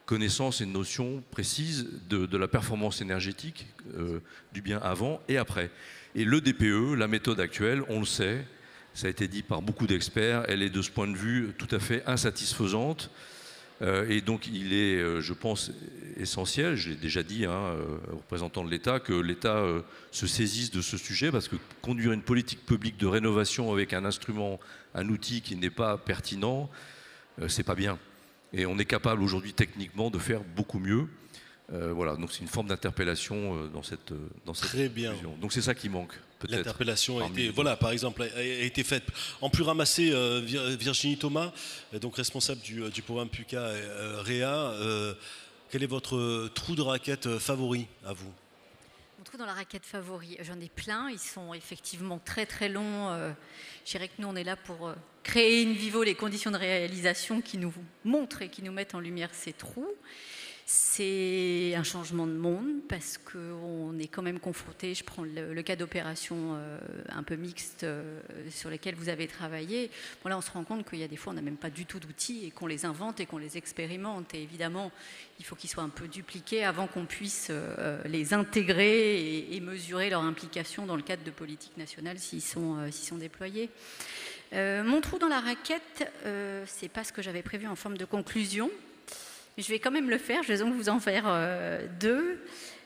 connaissance et une notion précise de la performance énergétique du bien avant et après. Et le DPE, la méthode actuelle, on le sait, ça a été dit par beaucoup d'experts, elle est de ce point de vue tout à fait insatisfaisante. Et donc il est, je pense, essentiel, j'ai déjà dit aux représentants de l'État, que l'État se saisisse de ce sujet, parce que conduire une politique publique de rénovation avec un instrument, un outil qui n'est pas pertinent, c'est pas bien. Et on est capable aujourd'hui techniquement de faire beaucoup mieux. Voilà, donc c'est une forme d'interpellation dans cette Très bien. conclusion. Donc c'est ça qui manque, peut-être. L'interpellation a été, voilà, par exemple, a été faite. En plus ramassé, Virginie Thomas, donc responsable du programme PUCA Réa, quel est votre trou de raquette favori à vous? Mon trou dans la raquette favori, j'en ai plein, ils sont effectivement très très longs. Je dirais que nous on est là pour créer in vivo les conditions de réalisation qui nous montrent et qui nous mettent en lumière ces trous. C'est un changement de monde parce qu'on est quand même confronté, je prends le cas d'opérations un peu mixtes sur lesquelles vous avez travaillé. Bon, là on se rend compte qu'il y a des fois on n'a même pas du tout d'outils et qu'on les invente et qu'on les expérimente. Et évidemment, il faut qu'ils soient un peu dupliqués avant qu'on puisse les intégrer et mesurer leur implication dans le cadre de politiques nationales s'ils sont déployés. Mon trou dans la raquette, c'est pas ce que j'avais prévu en forme de conclusion. Je vais quand même le faire, je vais donc vous en faire deux.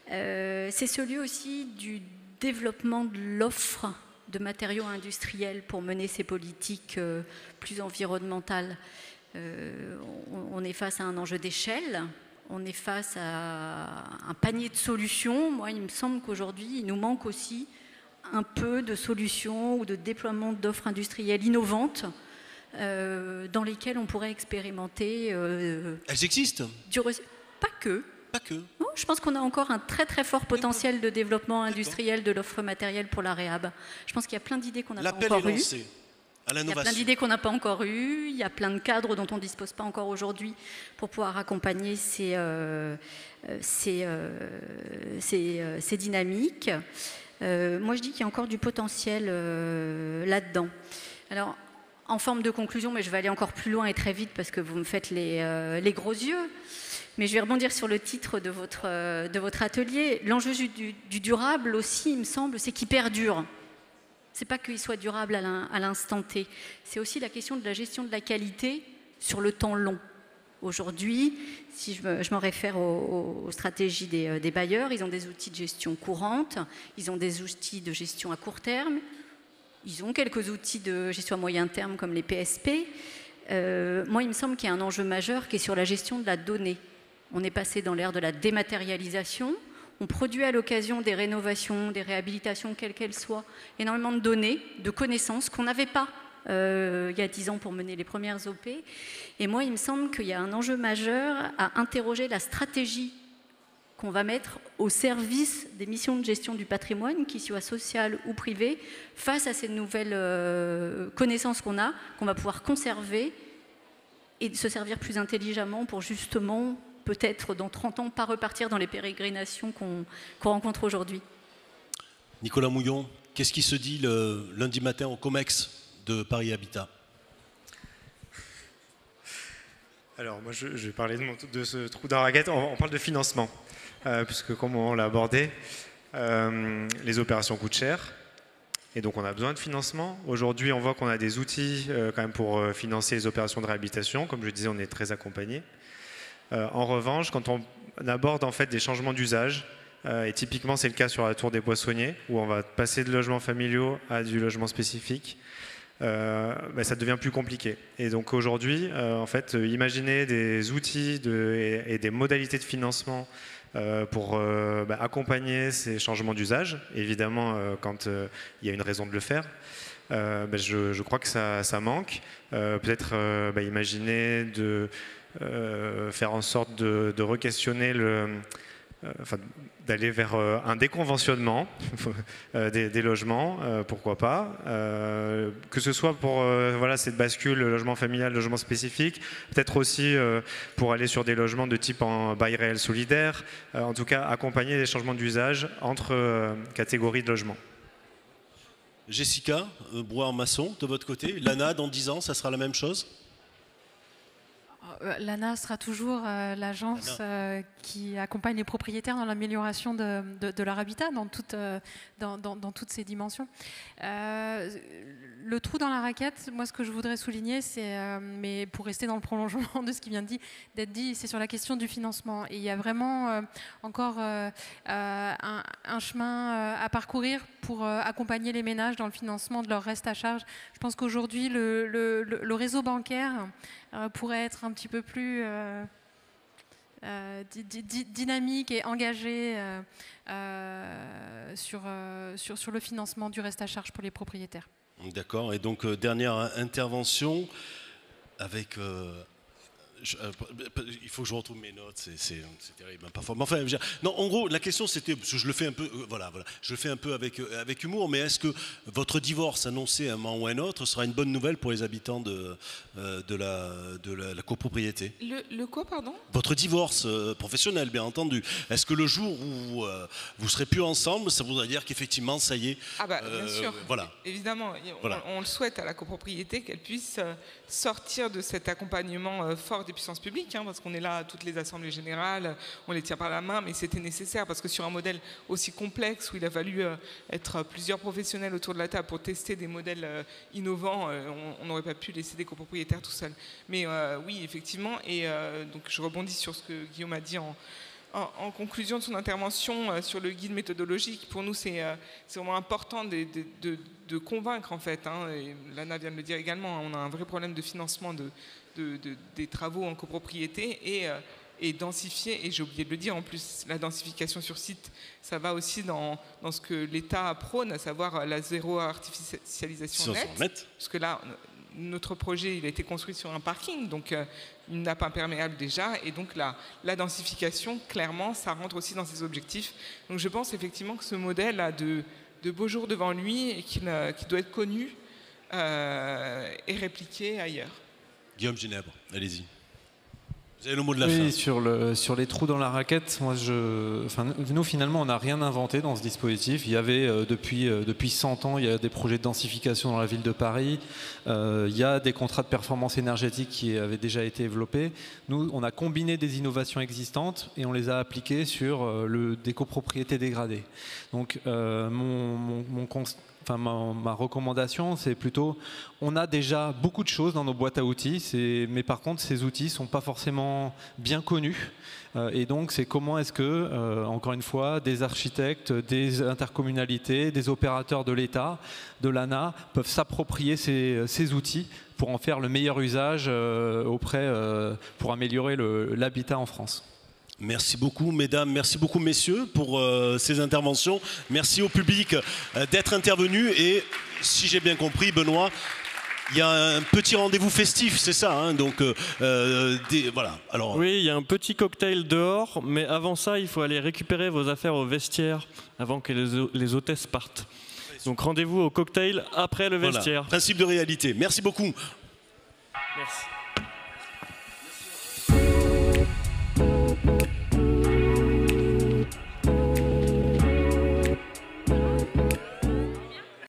C'est celui aussi du développement de l'offre de matériaux industriels pour mener ces politiques plus environnementales. On est face à un enjeu d'échelle, on est face à un panier de solutions. Moi, il me semble qu'aujourd'hui, il nous manque aussi un peu de solutions ou de déploiement d'offres industrielles innovantes dans lesquelles on pourrait expérimenter... Elles existent? Pas que. Pas que. Non, je pense qu'on a encore un très très fort potentiel de développement industriel de l'offre matérielle pour la réhab. Je pense qu'il y a plein d'idées qu'on n'a pas encore eues. Il y a plein d'idées qu'on n'a pas encore eues, il y a plein de cadres dont on ne dispose pas encore aujourd'hui pour pouvoir accompagner ces dynamiques. Moi je dis qu'il y a encore du potentiel là-dedans. Alors, en forme de conclusion, mais je vais aller encore plus loin et très vite parce que vous me faites les gros yeux, mais je vais rebondir sur le titre de votre atelier. L'enjeu du durable aussi, il me semble, c'est qu'il perdure. C'est pas qu'il soit durable à l'instant T, c'est aussi la question de la gestion de la qualité sur le temps long. Aujourd'hui, si je me réfère aux stratégies des bailleurs, ils ont des outils de gestion courante, ils ont des outils de gestion à court terme, ils ont quelques outils de gestion à moyen terme comme les PSP. Moi, il me semble qu'il y a un enjeu majeur qui est sur la gestion de la donnée. On est passé dans l'ère de la dématérialisation. On produit à l'occasion des rénovations, des réhabilitations, quelles qu'elles soient, énormément de données, de connaissances qu'on n'avait pas il y a 10 ans pour mener les premières OP. Et moi, il me semble qu'il y a un enjeu majeur à interroger la stratégie qu'on va mettre au service des missions de gestion du patrimoine, qu'ils soient sociales ou privées, face à ces nouvelles connaissances qu'on va pouvoir conserver et se servir plus intelligemment pour justement, peut-être dans 30 ans, pas repartir dans les pérégrinations qu'on rencontre aujourd'hui. Nicolas Mouillon, qu'est-ce qui se dit le lundi matin au COMEX de Paris Habitat? Alors moi je vais parler de ce trou dans la raquette. On parle de financement, puisque comme on l'a abordé, les opérations coûtent cher. Et donc on a besoin de financement. Aujourd'hui on voit qu'on a des outils quand même pour financer les opérations de réhabilitation. Comme je disais, on est très accompagné. En revanche, quand on aborde en fait des changements d'usage, et typiquement c'est le cas sur la tour des Poissonniers, où on va passer de logements familiaux à du logement spécifique, ça devient plus compliqué. Et donc aujourd'hui, en fait, imaginer des outils et des modalités de financement pour accompagner ces changements d'usage, évidemment quand il y a une raison de le faire, je crois que ça manque. Peut-être imaginer de faire en sorte de re-questionner d'aller vers un déconventionnement des logements, pourquoi pas, que ce soit pour cette bascule, logement familial, logement spécifique, peut-être aussi pour aller sur des logements de type en bail réel solidaire, en tout cas accompagner les changements d'usage entre catégories de logements. Jessica Brouard-Masson, de votre côté, l'ANA dans 10 ans, ça sera la même chose? L'ANA sera toujours l'agence qui accompagne les propriétaires dans l'amélioration de leur habitat dans toutes ces dimensions. Le trou dans la raquette, moi ce que je voudrais souligner, c'est, mais pour rester dans le prolongement de ce qui vient d'être dit, c'est sur la question du financement. Et il y a vraiment encore un chemin à parcourir pour accompagner les ménages dans le financement de leur reste à charge. Je pense qu'aujourd'hui, le réseau bancaire pourrait être un petit peu plus dynamique et engagé sur le financement du reste à charge pour les propriétaires. D'accord. Et donc, dernière intervention avec... il faut que je retrouve mes notes, c'est terrible, hein, parfois. Mais enfin, non, en gros, la question c'était, parce que je le fais un peu, je le fais un peu avec humour, mais est-ce que votre divorce annoncé à un moment ou à un autre sera une bonne nouvelle pour les habitants de la copropriété? Le quoi, pardon? Votre divorce professionnel, bien entendu. Est-ce que le jour où vous serez plus ensemble, ça voudrait dire qu'effectivement, ça y est? Ah bah, bien sûr. Voilà. Évidemment, on le souhaite à la copropriété qu'elle puisse sortir de cet accompagnement fort des puissances publiques, hein, parce qu'on est là à toutes les assemblées générales, on les tient par la main, mais c'était nécessaire parce que sur un modèle aussi complexe où il a fallu être plusieurs professionnels autour de la table pour tester des modèles innovants, on n'aurait pas pu laisser des copropriétaires tout seuls. Mais oui, effectivement, et donc je rebondis sur ce que Guillaume a dit en conclusion de son intervention sur le guide méthodologique. Pour nous, c'est vraiment important de convaincre, en fait, hein, et Lana vient de le dire également, on a un vrai problème de financement des travaux en copropriété et densifier, et j'ai oublié de le dire, en plus la densification sur site, ça va aussi dans ce que l'État prône, à savoir la zéro artificialisation nette, parce que là, notre projet, il a été construit sur un parking, donc une nappe imperméable déjà, et donc la densification, clairement, ça rentre aussi dans ces objectifs. Donc je pense effectivement que ce modèle a de beaux jours devant lui et qu'il doit être connu et répliqué ailleurs. Guillaume Ginèbre, allez-y. Vous avez le mot de la fin. Oui, sur les trous dans la raquette, nous finalement on n'a rien inventé dans ce dispositif. Il y avait depuis 100 ans, il y a des projets de densification dans la ville de Paris, il y a des contrats de performance énergétique qui avaient déjà été développés. Nous, on a combiné des innovations existantes et on les a appliquées sur des copropriétés dégradées. Donc ma recommandation, c'est plutôt, on a déjà beaucoup de choses dans nos boîtes à outils, mais par contre, ces outils ne sont pas forcément bien connus. Et donc, c'est comment est-ce que, encore une fois, des architectes, des intercommunalités, des opérateurs de l'État, de l'ANA, peuvent s'approprier ces outils pour en faire le meilleur usage pour améliorer l'habitat en France. Merci beaucoup, mesdames, merci beaucoup, messieurs, pour ces interventions. Merci au public d'être intervenu. Et si j'ai bien compris, Benoît, il y a un petit rendez-vous festif, c'est ça, hein, donc voilà. Alors, oui, il y a un petit cocktail dehors, mais avant ça, il faut aller récupérer vos affaires au vestiaire avant que les hôtesses partent. Donc rendez-vous au cocktail après le vestiaire. Voilà, principe de réalité. Merci beaucoup. Merci.